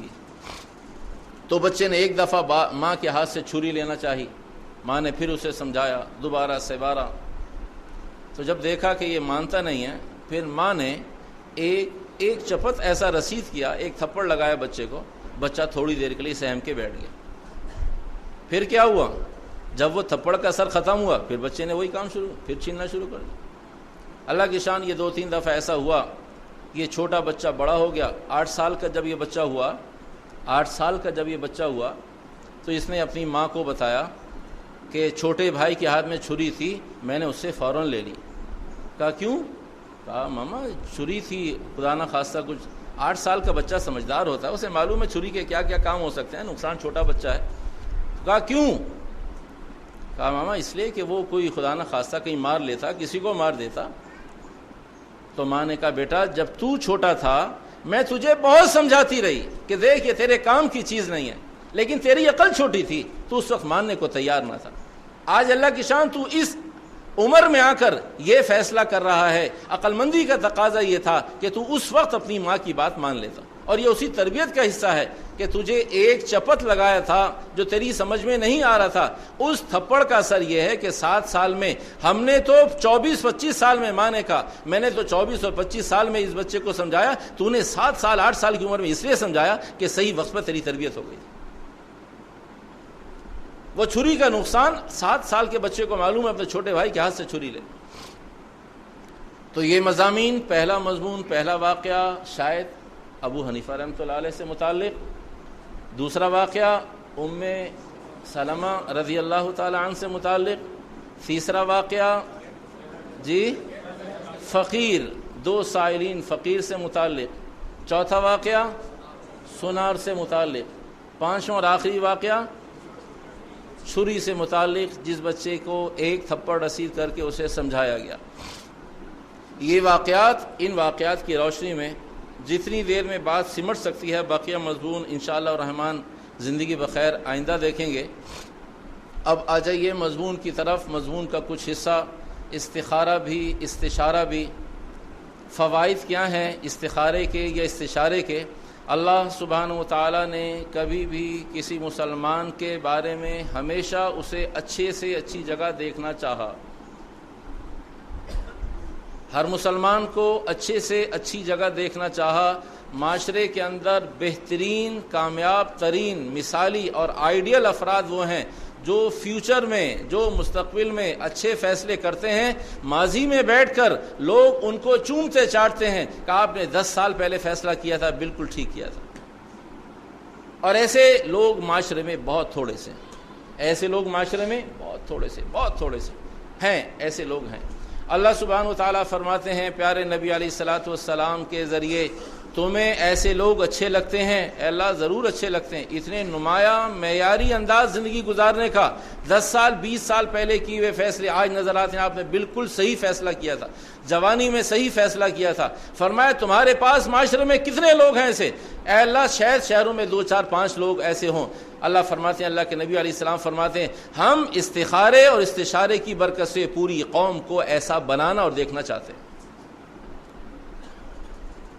تو بچے نے ایک دفعہ ماں کے ہاتھ سے چھری لینا چاہی. ماں نے پھر اسے سمجھایا دوبارہ سے بارہ. تو جب دیکھا کہ یہ مانتا نہیں ہے، پھر ماں نے ایک چپت ایسا رسید کیا، ایک تھپڑ لگایا بچے کو. بچہ تھوڑی دیر کے لیے سہم کے بیٹھ گیا. پھر کیا ہوا؟ جب وہ تھپڑ کا اثر ختم ہوا پھر بچے نے وہی کام پھر چھیننا شروع کر دیا. اللہ کی شان یہ 2-3 دفعہ ایسا ہوا. یہ چھوٹا بچہ بڑا ہو گیا. 8 سال کا جب یہ بچہ ہوا تو اس نے اپنی ماں کو بتایا کہ چھوٹے بھائی کے ہاتھ میں چھری تھی، میں نے اس سے فوراً لے لی. کہا کیوں؟ کہا ماما چھری تھی، خدا نہ خواستہ کچھ. 8 سال کا بچہ سمجھدار ہوتا ہے، اسے معلوم ہے چھری کے کیا کیا کام ہو سکتے ہیں، نقصان چھوٹا بچہ ہے. کہا کیوں؟ کہا ماما اس لیے کہ وہ کوئی خدا نہ خواستہ کہیں مار لیتا، کسی کو مار دیتا. تو ماں نے کہا بیٹا جب تو چھوٹا تھا میں تجھے بہت سمجھاتی رہی کہ دیکھ یہ تیرے کام کی چیز نہیں ہے، لیکن تیری عقل چھوٹی تھی، تو اس وقت ماننے کو تیار نہ تھا. آج اللہ کی شان تو اس عمر میں آ کر یہ فیصلہ کر رہا ہے. عقل مندی کا تقاضا یہ تھا کہ تو اس وقت اپنی ماں کی بات مان لیتا. اور یہ اسی تربیت کا حصہ ہے کہ تجھے ایک چپت لگایا تھا جو تیری سمجھ میں نہیں آ رہا تھا. اس تھپڑ کا اثر یہ ہے کہ 7 سال میں ہم نے تو 24-25 سال میں ماں نے کہا میں نے تو 24 اور 25 سال میں اس بچے کو سمجھایا، تو نے 7 سال 8 سال کی عمر میں اس لیے سمجھایا کہ صحیح وقت پر تیری تربیت ہو گئی. وہ چھری کا نقصان 7 سال کے بچے کو معلوم ہے اپنے چھوٹے بھائی کے ہاتھ سے چھری لے. تو یہ مضامین، پہلا مضمون، پہلا واقعہ شاید ابو حنیفہ رحمۃ اللہ علیہ سے متعلق، دوسرا واقعہ ام سلمہ رضی اللہ تعالی عنہ سے متعلق، تیسرا واقعہ فقیر، 2 سائلین فقیر سے متعلق، چوتھا واقعہ سونار سے متعلق، 5واں اور آخری واقعہ چھری سے متعلق جس بچے کو ایک تھپڑ رسید کر کے اسے سمجھایا گیا. یہ واقعات، ان واقعات کی روشنی میں جتنی دیر میں بات سمٹ سکتی ہے، بقیہ مضمون انشاءاللہ الرحمن زندگی بخیر آئندہ دیکھیں گے. اب آ جائیے مضمون کی طرف. مضمون کا کچھ حصہ استخارہ بھی، استشارہ بھی. فوائد کیا ہیں استخارے کے یا استشارے کے؟ اللہ سبحانہ و تعالیٰ نے کبھی بھی کسی مسلمان کے بارے میں ہمیشہ اسے اچھے سے اچھی جگہ دیکھنا چاہا. ہر مسلمان کو اچھے سے اچھی جگہ دیکھنا چاہا. معاشرے کے اندر بہترین، کامیاب ترین، مثالی اور آئیڈیل افراد وہ ہیں جو فیوچر میں، جو مستقبل میں اچھے فیصلے کرتے ہیں. ماضی میں بیٹھ کر لوگ ان کو چومتے چاٹتے ہیں کہ آپ نے 10 سال پہلے فیصلہ کیا تھا، بالکل ٹھیک کیا تھا. اور ایسے لوگ معاشرے میں بہت تھوڑے سے، ایسے لوگ معاشرے میں بہت تھوڑے سے ہیں، ایسے لوگ ہیں. اللہ سبحانہ و تعالیٰ فرماتے ہیں پیارے نبی علیہ الصلاۃ والسلام کے ذریعے، تمہیں ایسے لوگ اچھے لگتے ہیں؟ اے اللہ ضرور اچھے لگتے ہیں. اتنے نمایاں معیاری انداز زندگی گزارنے کا، 10 سال 20 سال پہلے کیے ہوئے فیصلے آج نظر آتے ہیں. آپ نے بالکل صحیح فیصلہ کیا تھا، جوانی میں صحیح فیصلہ کیا تھا. فرمایا تمہارے پاس معاشرے میں کتنے لوگ ہیں ایسے؟ اے اللہ شاید شہروں میں 2 4 5 لوگ ایسے ہوں. اللہ فرماتے ہیں، اللہ کے نبی علیہ السلام فرماتے ہیں، ہم استخارے اور استشارے کی برکت سے پوری قوم کو ایسا بنانا اور دیکھنا چاہتے ہیں.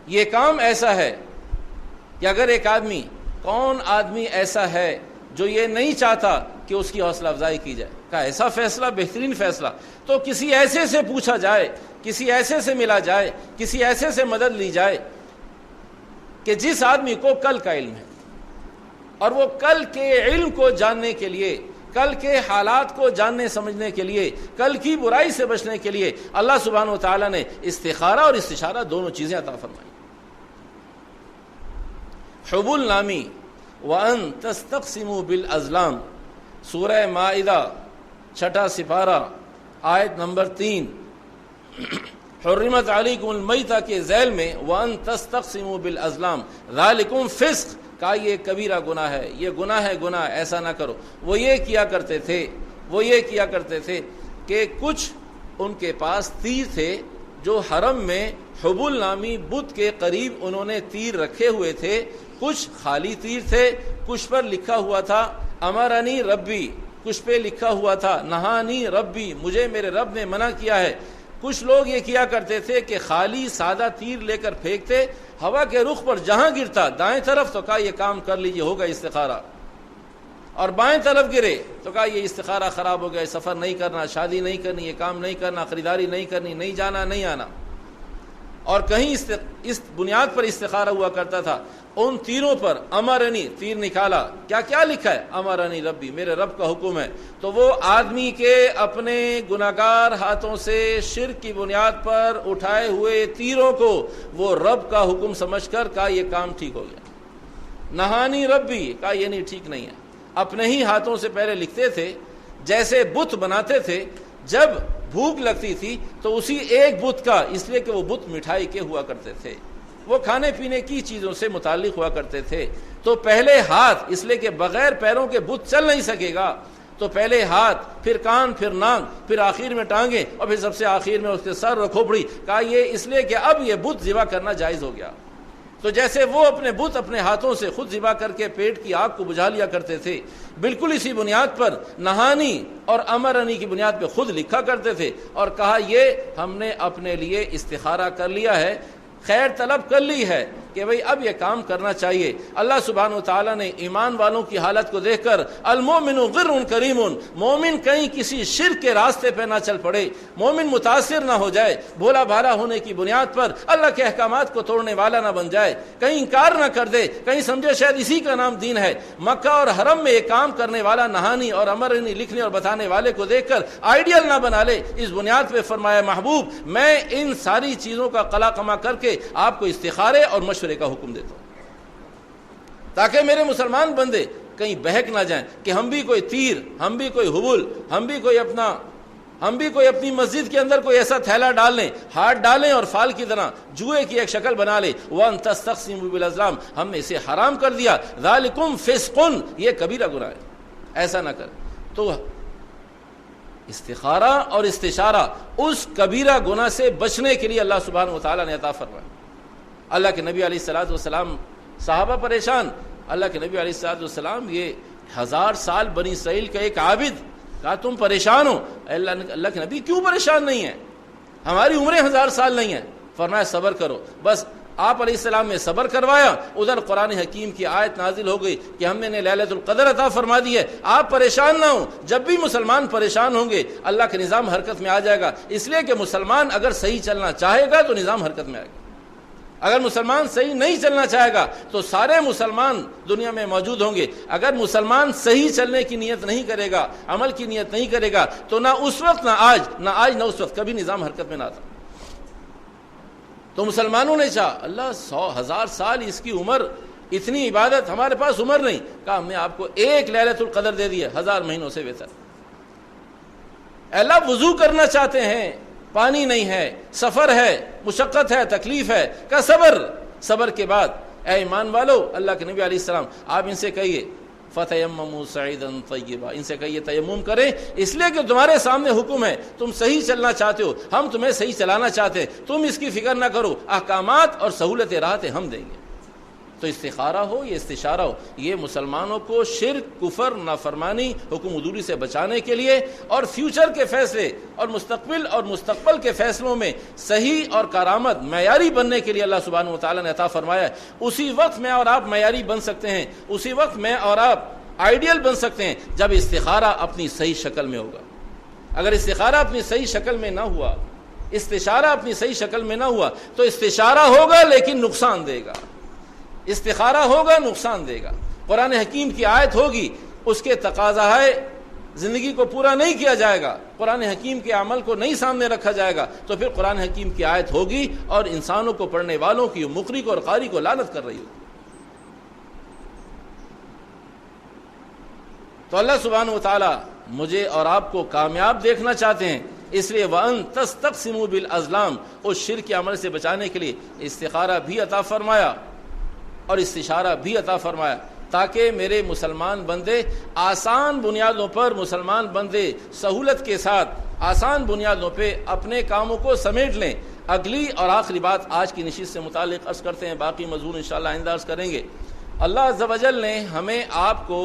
یہ کام ایسا ہے کہ اگر ایک آدمی، کون آدمی ایسا ہے جو یہ نہیں چاہتا کہ اس کی حوصلہ افزائی کی جائے؟ کہ ایسا فیصلہ، بہترین فیصلہ تو کسی ایسے سے پوچھا جائے، کسی ایسے سے ملا جائے، کسی ایسے سے مدد لی جائے کہ جس آدمی کو کل کا علم ہے، اور وہ کل کے علم کو جاننے کے لیے، کل کے حالات کو جاننے سمجھنے کے لیے، کل کی برائی سے بچنے کے لیے اللہ سبحانہ و تعالیٰ نے استخارہ اور استشارہ دونوں چیزیں عطا فرمائی. حبول نامی وَأَن تَسْتَقْسِمُوا بِالْأَزْلَامِ، سورہ مائدہ 6 سپارہ آیت نمبر 3. حرمت علیکم المیتہ کے ذیل میں وَأَن تَسْتَقْسِمُوا بِالْأَزْلَامِ ذَلِكُمْ فِسْق، کا یہ کبیرہ گناہ ہے، یہ گناہ ہے، گناہ ایسا نہ کرو. وہ یہ کیا کرتے تھے کہ کچھ ان کے پاس تیر تھے جو حرم میں حبول نامی بت کے قریب انہوں نے تیر رکھے ہوئے تھے. کچھ خالی تیر تھے، کچھ پر لکھا ہوا تھا امرنی ربی، کچھ پہ لکھا ہوا تھا نہانی ربی، مجھے میرے رب نے منع کیا ہے. کچھ لوگ یہ کیا کرتے تھے کہ خالی سادہ تیر لے کر پھینکتے، ہوا کے رخ پر جہاں گرتا دائیں طرف تو کہا یہ کام کر لیجئے، ہوگا استخارہ، اور بائیں طرف گرے تو کہا یہ استخارہ خراب ہو گیا، سفر نہیں کرنا، شادی نہیں کرنی، یہ کام نہیں کرنا، خریداری نہیں کرنی، نہیں جانا، نہیں آنا. اور کہیں اس بنیاد پر استخارہ ہوا کرتا تھا. ان تیروں پر امرنی، تیر نکالا، کیا کیا لکھا ہے؟ امرنی ربی، میرے رب کا حکم ہے. تو وہ آدمی کے اپنے گناہگار ہاتھوں سے شرک کی بنیاد پر اٹھائے ہوئے تیروں کو وہ رب کا حکم سمجھ کر کہا یہ کام ٹھیک ہو گیا. نہانی ربی، کہا یہ نہیں، ٹھیک نہیں ہے. اپنے ہی ہاتھوں سے پہلے لکھتے تھے، جیسے بت بناتے تھے، جب بھوک لگتی تھی تو اسی ایک بت کا، اس لیے کہ وہ بت مٹھائی کے ہوا کرتے تھے، وہ کھانے پینے کی چیزوں سے متعلق ہوا کرتے تھے، تو پہلے ہاتھ، اس لیے کہ بغیر پیروں کے بت چل نہیں سکے گا، تو پہلے ہاتھ، پھر کان، پھر ناک، پھر آخر میں ٹانگیں، اور پھر سب سے آخر میں اس کے سر اور کھوپڑی. کہا یہ اس لیے کہ اب یہ بت ذبح کرنا جائز ہو گیا. تو جیسے وہ اپنے بت اپنے ہاتھوں سے خود ذبح کر کے پیٹ کی آگ کو بجھا لیا کرتے تھے، بالکل اسی بنیاد پر نہانی اور امرنی کی بنیاد پہ خود لکھا کرتے تھے، اور کہا یہ ہم نے اپنے لیے استخارہ کر لیا ہے، خیر طلب کر لی ہے کہ بھئی اب یہ کام کرنا چاہیے. اللہ سبحانہ وتعالیٰ نے ایمان والوں کی حالت کو دیکھ کر المومن غر کریم، مومن کہیں کسی شرک کے راستے پہ نہ چل پڑے، مومن متاثر نہ ہو جائے، بھولا بھالا ہونے کی بنیاد پر اللہ کے احکامات کو توڑنے والا نہ بن جائے، کہیں انکار نہ کر دے، کہیں سمجھے شاید اسی کا نام دین ہے. مکہ اور حرم میں یہ کام کرنے والا نہانی اور امرنی لکھنے اور بتانے والے کو دیکھ کر آئیڈیل نہ بنا لے. اس بنیاد پہ فرمایا محبوب میں ان ساری چیزوں کا قلا قما کر کے آپ کو استخارے اور مشورے کا حکم دیتا ہوں، تاکہ میرے مسلمان بندے کہیں بہک نہ جائیں کہ ہم بھی کوئی تیر، ہم بھی کوئی حبل، ہم بھی کوئی اپنی مسجد کے اندر کوئی ایسا تھیلا ڈال لیں، ہاتھ ڈالیں اور فال کی طرح جوئے کی ایک شکل بنا لیں. وَأَن تَسْتَقْسِمُوا بِالْأَزْلَامِ، ہم نے اسے حرام کر دیا. ذَلِكُمْ فِسْقٌ، یہ کبیرہ گناہ ہے، ایسا نہ کر. تو استخارہ اور استشارہ اس کبیرہ گناہ سے بچنے کے لیے اللہ سبحانہ وتعالیٰ نے عطا فرمایا. اللہ کے نبی علیہ الصلوۃ والسلام، صحابہ پریشان، اللہ کے نبی علیہ الصلوۃ والسلام یہ 1000 سال بنی اسرائیل کا ایک عابد، کہا تم پریشان ہو؟ اللہ کے نبی کیوں پریشان نہیں ہیں؟ ہماری عمریں 1000 سال نہیں ہیں. فرمایا صبر کرو، بس آپ علیہ السلام نے صبر کروایا، ادھر قرآن حکیم کی آیت نازل ہو گئی کہ ہم نے لیلۃ القدر عطا فرما دی ہے، آپ پریشان نہ ہوں۔ جب بھی مسلمان پریشان ہوں گے اللہ کا نظام حرکت میں آ جائے گا، اس لیے کہ مسلمان اگر صحیح چلنا چاہے گا تو نظام حرکت میں آئے گا، اگر مسلمان صحیح نہیں چلنا چاہے گا تو سارے مسلمان دنیا میں موجود ہوں گے۔ اگر مسلمان صحیح چلنے کی نیت نہیں کرے گا، عمل کی نیت نہیں کرے گا، تو نہ اس وقت نہ آج نہ اس وقت کبھی نظام حرکت میں نہ آتا۔ تو مسلمانوں نے چاہا اللہ 100,000 سال اس کی عمر، اتنی عبادت، ہمارے پاس عمر نہیں، کہا ہم نے آپ کو ایک لیلۃ القدر دے دی ہے 1000 مہینوں سے بہتر۔ اللہ وضو کرنا چاہتے ہیں، پانی نہیں ہے، سفر ہے، مشقت ہے، تکلیف ہے، کہ صبر کے بعد اے ایمان والو، اللہ کے نبی علیہ السلام آپ ان سے کہیے فَتَيَمَّمُوا صَعِيدًا طَيِّبًا، ان سے کہیے تیمم کریں، اس لیے کہ تمہارے سامنے حکم ہے، تم صحیح چلنا چاہتے ہو، ہم تمہیں صحیح چلانا چاہتے ہیں، تم اس کی فکر نہ کرو، احکامات اور سہولت راحتیں ہم دیں گے۔ تو استخارہ ہو یا استشارہ ہو، یہ مسلمانوں کو شرک، کفر، نافرمانی، حکم عدولی سے بچانے کے لیے اور فیوچر کے فیصلے اور مستقبل کے فیصلوں میں صحیح اور کارآمد معیاری بننے کے لیے اللہ سبحانہ و تعالیٰ نے عطا فرمایا ہے۔ اسی وقت میں اور آپ معیاری بن سکتے ہیں، اسی وقت میں اور آپ آئیڈیل بن سکتے ہیں جب استخارہ اپنی صحیح شکل میں ہوگا۔ اگر استخارہ اپنی صحیح شکل میں نہ ہوا، استشارہ اپنی صحیح شکل میں نہ ہوا، تو استشارہ ہوگا لیکن نقصان دے گا، استخارہ ہوگا نقصان دے گا۔ قرآن حکیم کی آیت ہوگی، اس کے تقاضا ہے زندگی کو پورا نہیں کیا جائے گا، قرآن حکیم کے عمل کو نہیں سامنے رکھا جائے گا، تو پھر قرآن حکیم کی آیت ہوگی اور انسانوں کو، پڑھنے والوں کی، مقری کو اور قاری کو لعنت کر رہی ہوگی۔ تو اللہ سبحانہ و تعالیٰ مجھے اور آپ کو کامیاب دیکھنا چاہتے ہیں، اس لیے وَأَن تَسْتَقْسِمُوا بِالْأَزْلَامِ، اس شرک کے عمل سے بچانے کے لیے استخارہ بھی عطا فرمایا اور استشارہ بھی عطا فرمایا، تاکہ میرے مسلمان بندے آسان بنیادوں پر، مسلمان بندے سہولت کے ساتھ آسان بنیادوں پہ اپنے کاموں کو سمیٹ لیں۔ اگلی اور آخری بات آج کی نشست سے متعلق عرض کرتے ہیں، باقی مضمون انشاءاللہ آئندہ عرض کریں گے۔ اللہ عز و جل نے ہمیں آپ کو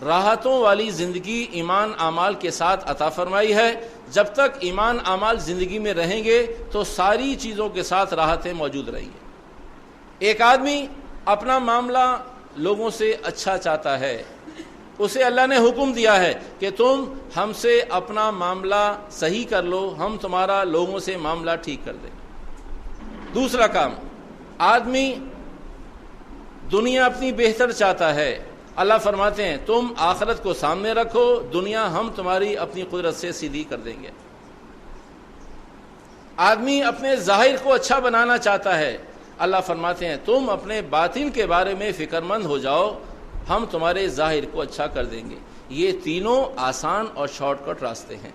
راحتوں والی زندگی ایمان اعمال کے ساتھ عطا فرمائی ہے۔ جب تک ایمان اعمال زندگی میں رہیں گے تو ساری چیزوں کے ساتھ راحتیں موجود رہیں گی۔ ایک آدمی اپنا معاملہ لوگوں سے اچھا چاہتا ہے، اسے اللہ نے حکم دیا ہے کہ تم ہم سے اپنا معاملہ صحیح کر لو، ہم تمہارا لوگوں سے معاملہ ٹھیک کر دیں۔ دوسرا کام، آدمی دنیا اپنی بہتر چاہتا ہے، اللہ فرماتے ہیں تم آخرت کو سامنے رکھو، دنیا ہم تمہاری اپنی قدرت سے سیدھی کر دیں گے۔ آدمی اپنے ظاہر کو اچھا بنانا چاہتا ہے، اللہ فرماتے ہیں تم اپنے باطن کے بارے میں فکر مند ہو جاؤ، ہم تمہارے ظاہر کو اچھا کر دیں گے۔ یہ تینوں آسان اور شارٹ کٹ راستے ہیں۔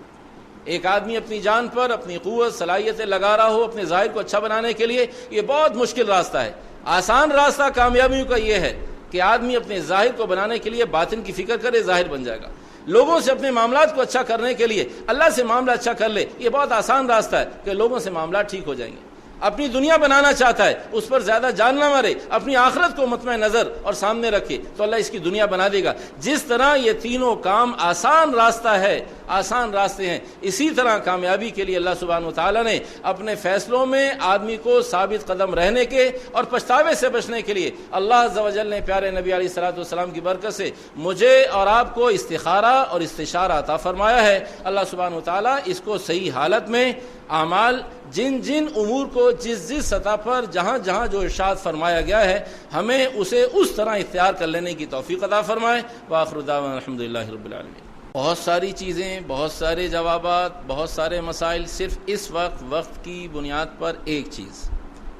ایک آدمی اپنی جان پر اپنی قوت صلاحیتیں لگا رہا ہو اپنے ظاہر کو اچھا بنانے کے لیے، یہ بہت مشکل راستہ ہے۔ آسان راستہ کامیابیوں کا یہ ہے کہ آدمی اپنے ظاہر کو بنانے کے لیے باطن کی فکر کرے، ظاہر بن جائے گا۔ لوگوں سے اپنے معاملات کو اچھا کرنے کے لیے اللہ سے معاملہ اچھا کر لے، یہ بہت آسان راستہ ہے کہ لوگوں سے معاملات ٹھیک ہو جائیں گے۔ اپنی دنیا بنانا چاہتا ہے، اس پر زیادہ جان نہ مارے، اپنی آخرت کو مطمئن نظر اور سامنے رکھے تو اللہ اس کی دنیا بنا دے گا۔ جس طرح یہ تینوں کام آسان راستہ ہے، آسان راستے ہیں، اسی طرح کامیابی کے لیے اللہ سبحانہ و تعالیٰ نے اپنے فیصلوں میں آدمی کو ثابت قدم رہنے کے اور پچھتاوے سے بچنے کے لیے اللہ عز و جل نے پیارے نبی علیہ الصلوۃ والسلام کی برکت سے مجھے اور آپ کو استخارہ اور استشارہ عطا فرمایا ہے۔ اللہ سبحانہ و تعالیٰ اس کو صحیح حالت میں اعمال، جن جن امور کو جس جس سطح پر جہاں جہاں جو ارشاد فرمایا گیا ہے، ہمیں اسے اس طرح اختیار کر لینے کی توفیق عطا فرمائے۔ وآخر دعوانا الحمدللہ رب العالمین۔ بہت ساری چیزیں، بہت سارے جوابات، بہت سارے مسائل، صرف اس وقت کی بنیاد پر ایک چیز،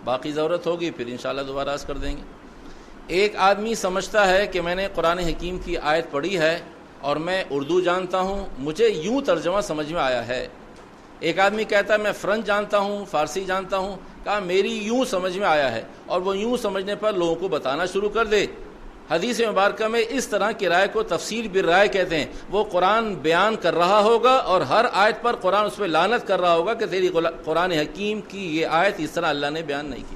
باقی ضرورت ہوگی پھر انشاءاللہ دوبارہ عرض کر دیں گے۔ ایک آدمی سمجھتا ہے کہ میں نے قرآن حکیم کی آیت پڑھی ہے اور میں اردو جانتا ہوں، مجھے یوں ترجمہ سمجھ میں آیا ہے۔ ایک آدمی کہتا ہے میں فرنچ جانتا ہوں، فارسی جانتا ہوں، کہا میری یوں سمجھ میں آیا ہے، اور وہ یوں سمجھنے پر لوگوں کو بتانا شروع کر دے۔ حدیث مبارکہ میں اس طرح کی رائے کو تفسیر بالرائے کہتے ہیں۔ وہ قرآن بیان کر رہا ہوگا اور ہر آیت پر قرآن اس پہ لعنت کر رہا ہوگا کہ تیری قرآن حکیم کی یہ آیت اس طرح اللہ نے بیان نہیں کی۔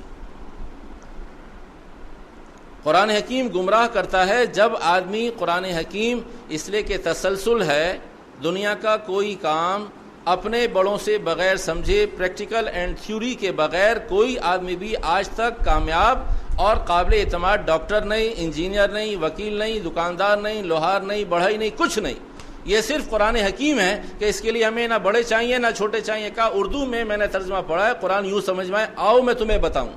قرآن حکیم گمراہ کرتا ہے جب آدمی قرآن حکیم، اس لیے کہ تسلسل ہے، دنیا کا کوئی کام اپنے بڑوں سے بغیر سمجھے پریکٹیکل اینڈ تھیوری کے بغیر کوئی آدمی بھی آج تک کامیاب اور قابل اعتماد ڈاکٹر نہیں، انجینئر نہیں، وکیل نہیں، دکاندار نہیں، لوہار نہیں، بڑھئی نہیں، کچھ نہیں. یہ صرف قرآن حکیم ہے کہ اس کے لیے ہمیں نہ بڑے چاہیے نہ چھوٹے چاہیے. کہا اردو میں نے ترجمہ پڑھا ہے، قرآن یوں سمجھ میں آئے، آؤ میں تمہیں بتاؤں.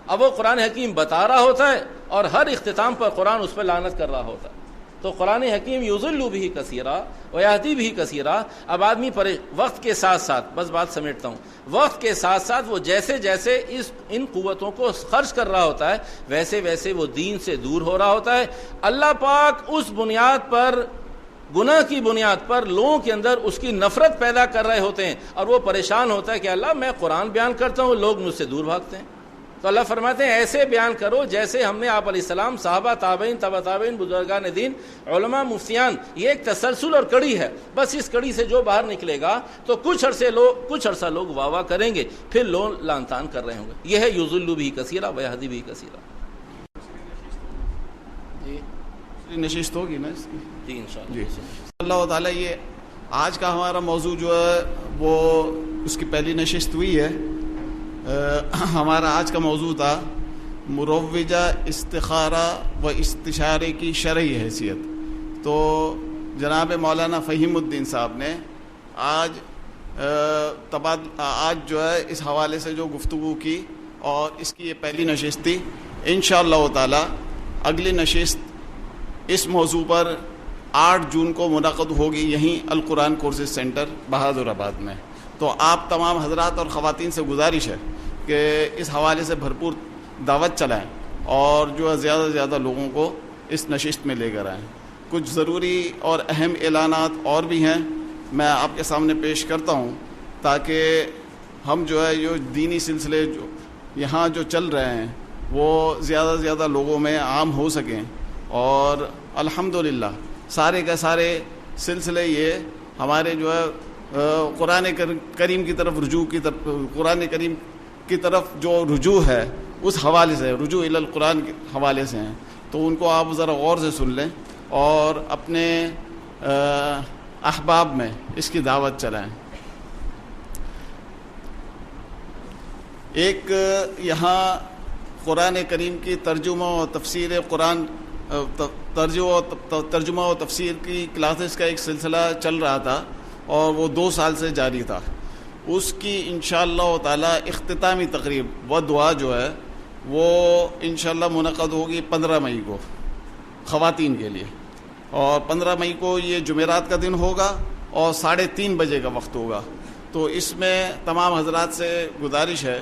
اب وہ قرآن حکیم بتا رہا ہوتا ہے اور ہر اختتام پر قرآن اس پہ لعنت کر رہا ہوتا ہے. تو قرآن حکیم یضل بہ کثیرا ویہدی بہ کثیرا. اب آدمی پر وقت کے ساتھ ساتھ، بس بات سمیٹتا ہوں، وقت کے ساتھ ساتھ وہ جیسے جیسے ان قوتوں کو خرچ کر رہا ہوتا ہے ویسے ویسے وہ دین سے دور ہو رہا ہوتا ہے. اللہ پاک اس بنیاد پر، گناہ کی بنیاد پر لوگوں کے اندر اس کی نفرت پیدا کر رہے ہوتے ہیں اور وہ پریشان ہوتا ہے کہ اللہ میں قرآن بیان کرتا ہوں، لوگ مجھ سے دور بھاگتے ہیں. تو اللہ فرماتے ہیں ایسے بیان کرو جیسے ہم نے آپ علیہ السلام، صحابہ، تابعین، تبع تابعین، بزرگان دین، علماء، مفتیان، یہ ایک تسلسل اور کڑی ہے. بس اس کڑی سے جو باہر نکلے گا تو کچھ عرصہ لوگ واہ واہ کریں گے، پھر لوگ لان تان کر رہے ہوں گے. یہ ہے یضل بہ کثیرا ویہدی بہ کثیرا. نشست ہوگی نا اس کی؟ جی انشاءاللہ. جی اللہ تعالیٰ. یہ آج کا ہمارا موضوع جو ہے وہ اس کی پہلی نشست ہوئی ہے. ہمارا آج کا موضوع تھا مروجہ استخارہ و استشارے کی شرعی حیثیت. تو جناب مولانا فہیم الدین صاحب نے آج جو ہے اس حوالے سے جو گفتگو کی اور اس کی یہ پہلی نشست تھی. انشاءاللہ تعالی اگلی نشست اس موضوع پر 8 جون کو منعقد ہوگی یہیں القرآن کورسز سینٹر بہادر آباد میں. تو آپ تمام حضرات اور خواتین سے گزارش ہے کہ اس حوالے سے بھرپور دعوت چلائیں اور جو ہے زیادہ سے زیادہ لوگوں کو اس نشست میں لے کر آئیں. کچھ ضروری اور اہم اعلانات اور بھی ہیں، میں آپ کے سامنے پیش کرتا ہوں تاکہ ہم جو ہے یہ دینی سلسلے جو یہاں جو چل رہے ہیں وہ زیادہ سے زیادہ لوگوں میں عام ہو سکیں. اور الحمدللہ سارے کا سارے سلسلے یہ ہمارے جو ہے قرآن کریم کی طرف قرآن کریم کی طرف جو رجوع ہے اس حوالے سے، رجوع الی القرآن کے حوالے سے ہیں. تو ان کو آپ ذرا غور سے سن لیں اور اپنے احباب میں اس کی دعوت چلائیں. ایک یہاں قرآن کریم کی ترجمہ و تفسیر قرآن، ترجمہ و تفسیر کی کلاسز کا ایک سلسلہ چل رہا تھا اور وہ 2 سال سے جاری تھا. اس کی انشاءاللہ تعالی اختتامی تقریب و دعا جو ہے وہ انشاءاللہ منعقد ہوگی 15 مئی کو خواتین کے لیے. اور 15 مئی کو یہ جمعرات کا دن ہوگا اور 3:30 بجے کا وقت ہوگا. تو اس میں تمام حضرات سے گزارش ہے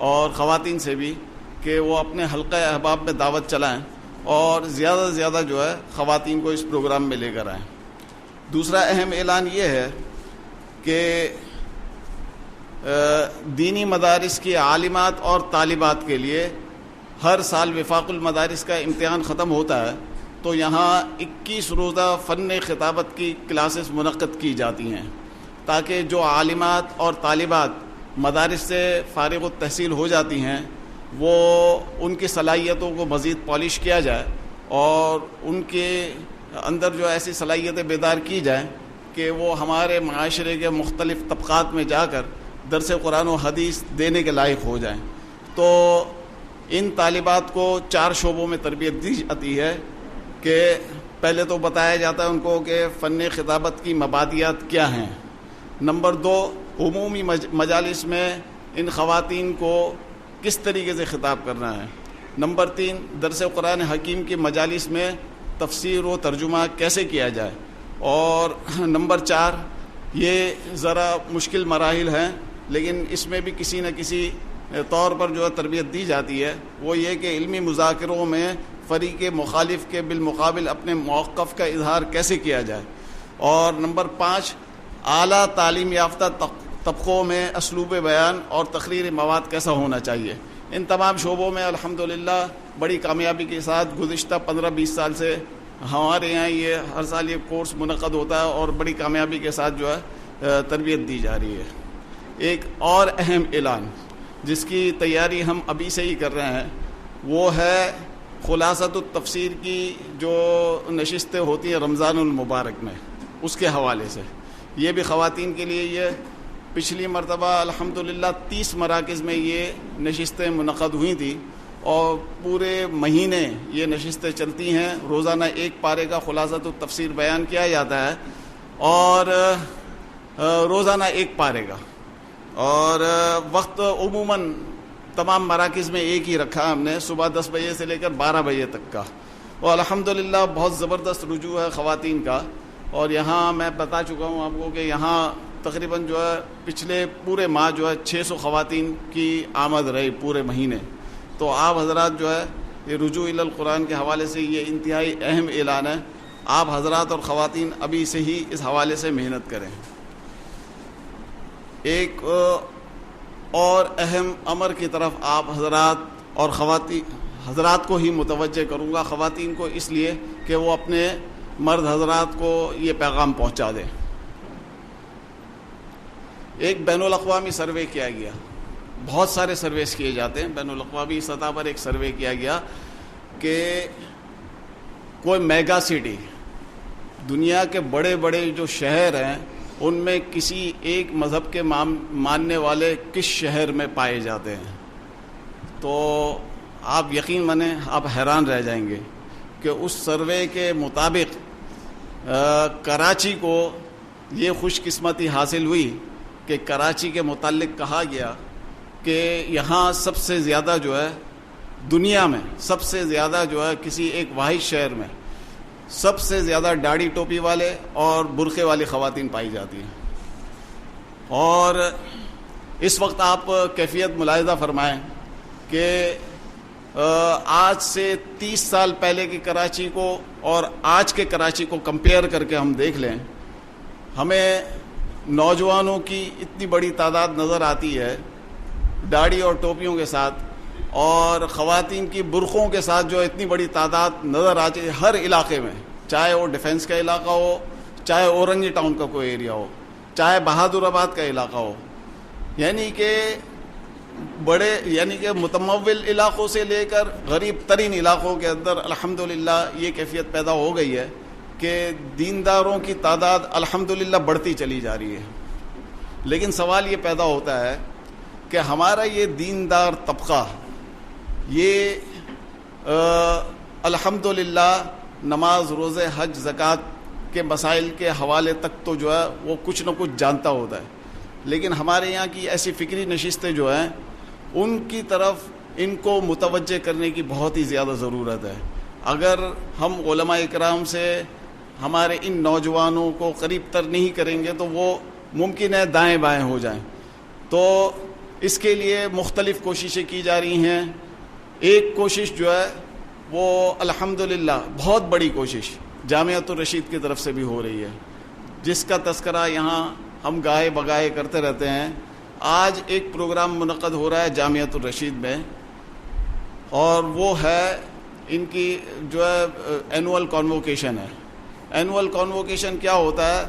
اور خواتین سے بھی کہ وہ اپنے حلقہ احباب میں دعوت چلائیں اور زیادہ سے زیادہ جو ہے خواتین کو اس پروگرام میں لے کر آئیں. دوسرا اہم اعلان یہ ہے کہ دینی مدارس کی عالمات اور طالبات کے لیے ہر سال وفاق المدارس کا امتحان ختم ہوتا ہے تو یہاں 21 روزہ فن خطابت کی کلاسز منعقد کی جاتی ہیں تاکہ جو عالمات اور طالبات مدارس سے فارغ التحصیل ہو جاتی ہیں وہ ان کی صلاحیتوں کو مزید پالش کیا جائے اور ان کے اندر جو ایسی صلاحیتیں بیدار کی جائیں کہ وہ ہمارے معاشرے کے مختلف طبقات میں جا کر درس قرآن و حدیث دینے کے لائق ہو جائیں. تو ان طالبات کو 4 شعبوں میں تربیت دی جاتی ہے کہ پہلے تو بتایا جاتا ہے ان کو کہ فن خطابت کی مبادیات کیا ہیں. نمبر 2 عمومی مجالس میں ان خواتین کو کس طریقے سے خطاب کرنا ہے. نمبر 3 درس قرآن حکیم کی مجالس میں تفسیر و ترجمہ کیسے کیا جائے. اور نمبر 4 یہ ذرا مشکل مراحل ہیں لیکن اس میں بھی کسی نہ کسی طور پر جو تربیت دی جاتی ہے وہ یہ کہ علمی مذاکروں میں فریق مخالف کے بالمقابل اپنے موقف کا اظہار کیسے کیا جائے. اور نمبر 5 اعلیٰ تعلیم یافتہ طبقوں میں اسلوب بیان اور تقریر مواد کیسا ہونا چاہیے. ان تمام شعبوں میں الحمدللہ بڑی کامیابی کے ساتھ گزشتہ 15-20 سال سے ہمارے یہاں یہ ہر سال یہ کورس منعقد ہوتا ہے اور بڑی کامیابی کے ساتھ جو ہے تربیت دی جا رہی ہے. ایک اور اہم اعلان جس کی تیاری ہم ابھی سے ہی کر رہے ہیں وہ ہے خلاصۃ التفسیر کی جو نشستیں ہوتی ہیں رمضان المبارک میں، اس کے حوالے سے یہ بھی خواتین کے لیے یہ پچھلی مرتبہ الحمدللہ 30 مراکز میں یہ نشستیں منعقد ہوئی تھیں اور پورے مہینے یہ نشستیں چلتی ہیں. روزانہ ایک پارے کا خلاصۃ التفسیر بیان کیا جاتا ہے اور روزانہ ایک پارے کا, اور وقت عموماً تمام مراکز میں ایک ہی رکھا ہم نے, صبح 10 بجے سے لے کر 12 بجے تک کا. اور الحمدللہ بہت زبردست رجوع ہے خواتین کا. اور یہاں میں بتا چکا ہوں آپ کو کہ یہاں تقریباً جو ہے پچھلے پورے ماہ جو ہے 600 خواتین کی آمد رہی پورے مہینے. تو آپ حضرات جو ہے یہ رجوع الی القرآن کے حوالے سے یہ انتہائی اہم اعلان ہے. آپ حضرات اور خواتین ابھی سے ہی اس حوالے سے محنت کریں. ایک اور اہم امر کی طرف آپ حضرات اور حضرات کو ہی متوجہ کروں گا, خواتین کو, اس لیے کہ وہ اپنے مرد حضرات کو یہ پیغام پہنچا دیں. ایک بین الاقوامی سروے کیا گیا, بہت سارے سرویز کیے جاتے ہیں, بین الاقوامی سطح پر ایک سروے کیا گیا کہ کوئی میگا سٹی, دنیا کے بڑے بڑے جو شہر ہیں ان میں کسی ایک مذہب کے ماننے والے کس شہر میں پائے جاتے ہیں. تو آپ یقین مانیں آپ حیران رہ جائیں گے کہ اس سروے کے مطابق کراچی کو یہ خوش قسمتی حاصل ہوئی کہ کراچی کے متعلق کہا گیا کہ یہاں سب سے زیادہ جو ہے دنیا میں سب سے زیادہ جو ہے کسی ایک واحد شہر میں سب سے زیادہ داڑھی ٹوپی والے اور برقعے والی خواتین پائی جاتی ہیں. اور اس وقت آپ کیفیت ملاحظہ فرمائیں کہ آج سے 30 سال پہلے کی کراچی کو اور آج کے کراچی کو کمپیئر کر کے ہم دیکھ لیں, ہمیں نوجوانوں کی اتنی بڑی تعداد نظر آتی ہے داڑھی اور ٹوپیوں کے ساتھ, اور خواتین کی برقعوں کے ساتھ جو اتنی بڑی تعداد نظر آتی ہے ہر علاقے میں, چاہے وہ ڈیفنس کا علاقہ ہو, چاہے اورنگی ٹاؤن کا کوئی ایریا ہو, چاہے بہادر آباد کا علاقہ ہو. یعنی کہ متمول علاقوں سے لے کر غریب ترین علاقوں کے اندر الحمدللہ یہ کیفیت پیدا ہو گئی ہے کہ دینداروں کی تعداد الحمدللہ بڑھتی چلی جا رہی ہے. لیکن سوال یہ پیدا ہوتا ہے کہ ہمارا یہ دیندار طبقہ یہ الحمدللہ نماز, روزے, حج, زکوٰۃ کے مسائل کے حوالے تک تو جو ہے وہ کچھ نہ کچھ جانتا ہوتا ہے, لیکن ہمارے یہاں کی ایسی فکری نشستیں جو ہیں ان کی طرف ان کو متوجہ کرنے کی بہت ہی زیادہ ضرورت ہے. اگر ہم علماء اکرام سے ہمارے ان نوجوانوں کو قریب تر نہیں کریں گے تو وہ ممکن ہے دائیں بائیں ہو جائیں. تو اس کے لیے مختلف کوششیں کی جا رہی ہیں. ایک کوشش جو ہے وہ الحمدللہ بہت بڑی کوشش جامعۃ الرشید کی طرف سے بھی ہو رہی ہے, جس کا تذکرہ یہاں ہم گاہے بگاہے کرتے رہتے ہیں. آج ایک پروگرام منعقد ہو رہا ہے جامعۃ الرشید میں, اور وہ ہے ان کی جو ہے اینول کانووکیشن ہے. اینول کانووکیشن کیا ہوتا ہے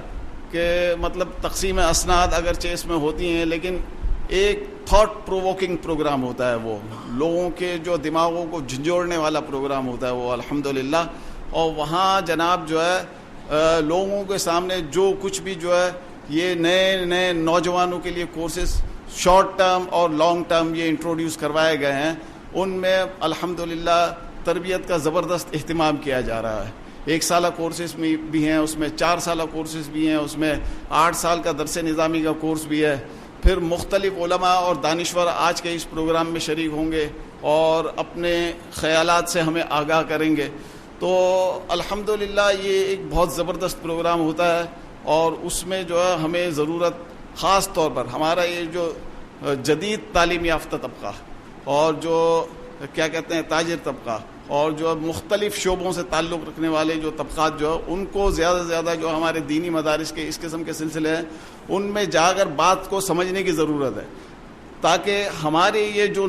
کہ مطلب تقسیم اسناد اگرچہ اس میں ہوتی ہیں, لیکن ایک تھاٹ پرووکنگ پروگرام ہوتا ہے, وہ لوگوں کے جو دماغوں کو جھنجھوڑنے والا پروگرام ہوتا ہے وہ الحمدللہ. اور وہاں جناب جو ہے لوگوں کے سامنے جو کچھ بھی جو ہے یہ نئے نوجوانوں کے لیے کورسز شارٹ ٹرم اور لانگ ٹرم یہ انٹروڈیوس کروائے گئے ہیں, ان میں الحمدللہ تربیت کا زبردست اہتمام کیا جا رہا ہے. 1 سالہ کورسز بھی ہیں, اس میں 4 سالہ کورسز بھی ہیں, اس میں 8 سال کا درس نظامی کا کورس بھی ہے. پھر مختلف علماء اور دانشور آج کے اس پروگرام میں شریک ہوں گے اور اپنے خیالات سے ہمیں آگاہ کریں گے. تو الحمدللہ یہ ایک بہت زبردست پروگرام ہوتا ہے, اور اس میں جو ہے ہمیں ضرورت خاص طور پر ہمارا یہ جو جدید تعلیم یافتہ طبقہ اور جو کیا کہتے ہیں تاجر طبقہ اور جو مختلف شعبوں سے تعلق رکھنے والے جو طبقات جو ہے ان کو زیادہ سے زیادہ جو ہمارے دینی مدارس کے اس قسم کے سلسلے ہیں ان میں جا کر بات کو سمجھنے کی ضرورت ہے, تاکہ ہمارے یہ جو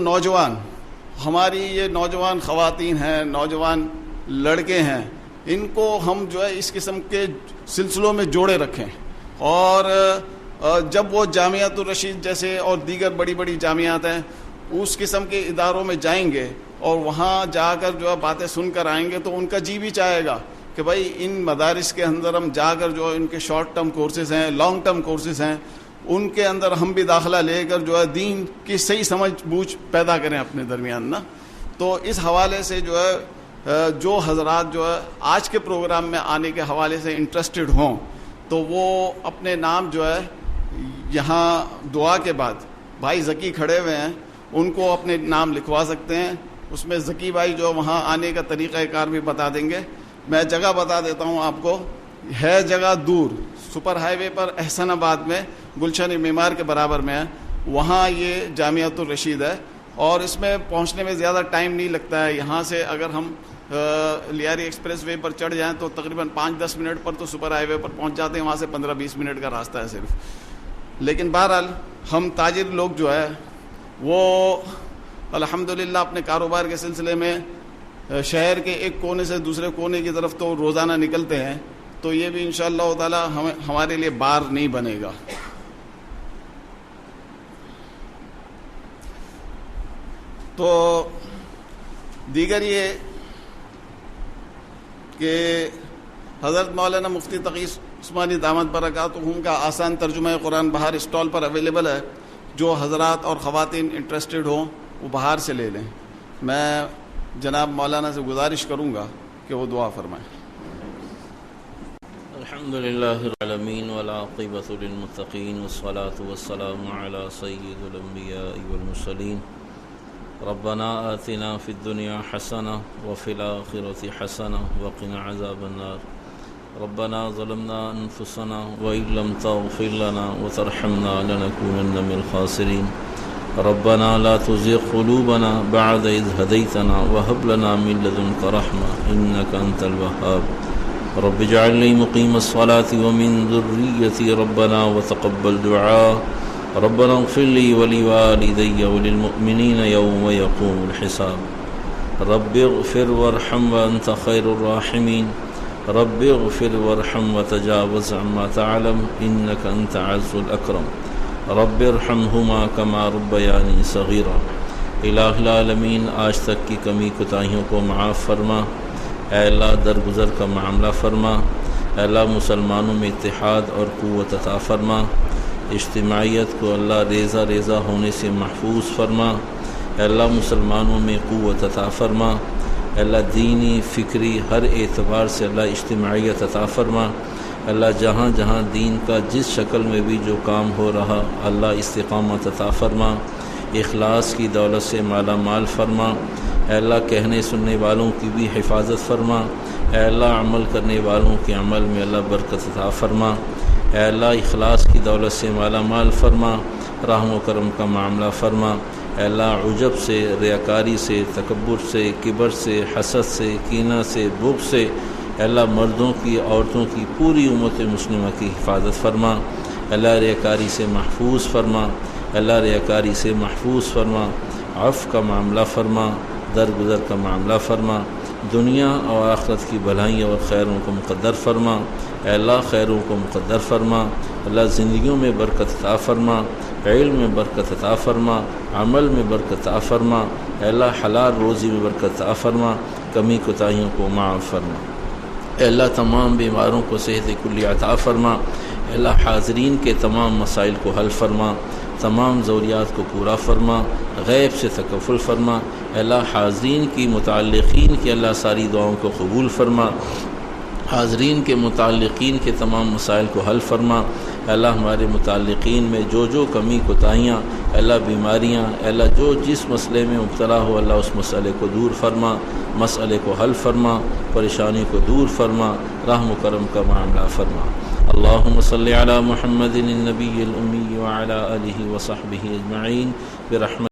ہماری یہ نوجوان خواتین ہیں, نوجوان لڑکے ہیں, ان کو ہم جو ہے اس قسم کے سلسلوں میں جوڑے رکھیں. اور جب وہ جامعۃ الرشید جیسے اور دیگر بڑی بڑی جامعات ہیں اس قسم کے اداروں میں جائیں گے اور وہاں جا کر جو ہے باتیں سن کر آئیں گے تو ان کا جی بھی چاہے گا کہ بھائی ان مدارس کے اندر ہم جا کر جو ان کے شارٹ ٹرم کورسز ہیں، لانگ ٹرم کورسز ہیں، ان کے اندر ہم بھی داخلہ لے کر جو ہے دین کی صحیح سمجھ بوجھ پیدا کریں اپنے درمیان نا. تو اس حوالے سے جو ہے جو حضرات جو ہے آج کے پروگرام میں آنے کے حوالے سے انٹرسٹڈ ہوں تو وہ اپنے نام جو ہے یہاں دعا کے بعد بھائی ذکی کھڑے ہوئے ہیں، ان کو اپنے نام لکھوا سکتے ہیں. اس میں ذکی بھائی جو وہاں آنے کا طریقہ کار بھی بتا دیں گے. میں جگہ بتا دیتا ہوں آپ کو، ہے جگہ دور، سپر ہائی وے پر احسن آباد میں گلشن معمار کے برابر میں ہے، وہاں یہ جامعۃ الرشید ہے. اور اس میں پہنچنے میں زیادہ ٹائم نہیں لگتا ہے. یہاں سے اگر ہم لیاری ایکسپریس وے پر چڑھ جائیں تو تقریباً 5-10 منٹ پر تو سپر ہائی وے پر پہنچ جاتے ہیں، وہاں سے 15-20 منٹ کا راستہ ہے صرف. لیکن بہرحال ہم تاجر لوگ جو ہے وہ الحمدللہ اپنے کاروبار کے سلسلے میں شہر کے ایک کونے سے دوسرے کونے کی طرف تو روزانہ نکلتے ہیں، تو یہ بھی انشاءاللہ تعالی ہمارے لیے بار نہیں بنے گا. تو دیگر یہ کہ حضرت مولانا مفتی تقی عثمانی دامت برکاتہم کا آسان ترجمہ قرآن بہار اسٹال پر اویلیبل ہے. جو حضرات اور خواتین انٹرسٹڈ ہوں وہ باہر سے لے لیں. میں جناب مولانا سے گزارش کروں گا کہ وہ دعا فرمائیں. الحمدللہ رب العالمین والعاقبۃ للمتقین والصلاة والسلام علی سید الانبیاء والمرسلین. ربنا آتنا فی الدنیا حسنہ وفی الآخرۃ حسنہ وقنا عذاب النار. ربنا ظلمنا انفسنا وإن لم تغفر لنا وترحمنا لنكونن من الخاسرین. ربنا لا تزغ قلوبنا بعد إذ هديتنا وهب لنا من لدنك رحمة إنك أنت الوهاب. رب اجعلني مقيم الصلاة ومن ذريتي ربنا وتقبل دعاء. ربنا اغفر لي ولوالدي وللمؤمنين يوم يقوم الحساب. رب اغفر وارحم وأنت خير الراحمين. رب اغفر وارحم وتجاوز عما تعلم إنك أنت عز الأكرم. رب ارحمهما كما ربياني صغيرا. الہ العالمین آج تک کی کمی کوتاہیوں کو معاف فرما. اے اللہ درگزر کا معاملہ فرما. اے اللہ مسلمانوں میں اتحاد اور قوت عطا فرما. اجتماعیت کو اللہ ریزہ ریزہ ہونے سے محفوظ فرما. اے اللہ مسلمانوں میں قوت عطا فرما. اے اللہ دینی فکری ہر اعتبار سے اللہ اجتماعیت عطا فرما. اللہ جہاں جہاں دین کا جس شکل میں بھی جو کام ہو رہا اللہ استقامت عطا فرما. اخلاص کی دولت سے مالا مال فرما. اے اللہ کہنے سننے والوں کی بھی حفاظت فرما. اے اللہ عمل کرنے والوں کے عمل میں اللہ برکت عطا فرما. اے اللہ اخلاص کی دولت سے مالا مال فرما. رحم و کرم کا معاملہ فرما. اے اللہ عجب سے، ریاکاری سے، تکبر سے، کبر سے، حسد سے، کینہ سے، بغض سے اے اللہ مردوں کی عورتوں کی پوری امت مسلمہ کی حفاظت فرما. اے اللہ ریاکاری سے محفوظ فرما. اے اللہ ریاکاری سے محفوظ فرما. عفو کا معاملہ فرما. درگزر کا معاملہ فرما. دنیا اور آخرت کی بھلائیوں اور خیروں کو مقدر فرما. اے اللہ خیروں کو مقدر فرما. اللہ زندگیوں میں برکت عطا فرما. علم میں برکت عطا فرما. عمل میں برکت عطا فرما. اے اللہ حلال روزی میں برکت عطا فرما. کمی کوتاہیوں کو معاف فرما. اے اللہ تمام بیماروں کو صحت کلی عطا فرما. اے اللہ حاضرین کے تمام مسائل کو حل فرما. تمام ضروریات کو پورا فرما. غیب سے تکفل فرما. اے اللہ حاضرین کی متعلقین کی اللہ ساری دعاؤں کو قبول فرما. حاضرین کے متعلقین کے تمام مسائل کو حل فرما. اے اللہ ہمارے متعلقین میں جو جو کمی کوتاہیاں اے اللہ بیماریاں اے اللہ جو جس مسئلے میں مبتلا ہو اللہ اس مسئلے کو دور فرما. مسئلے کو حل فرما. پریشانی کو دور فرما. رحم و کرم کا معاملہ فرما. اللہم صلی علی محمد النبی الامی وعلی آلہ وصحبہ اجمعین برحمتہ.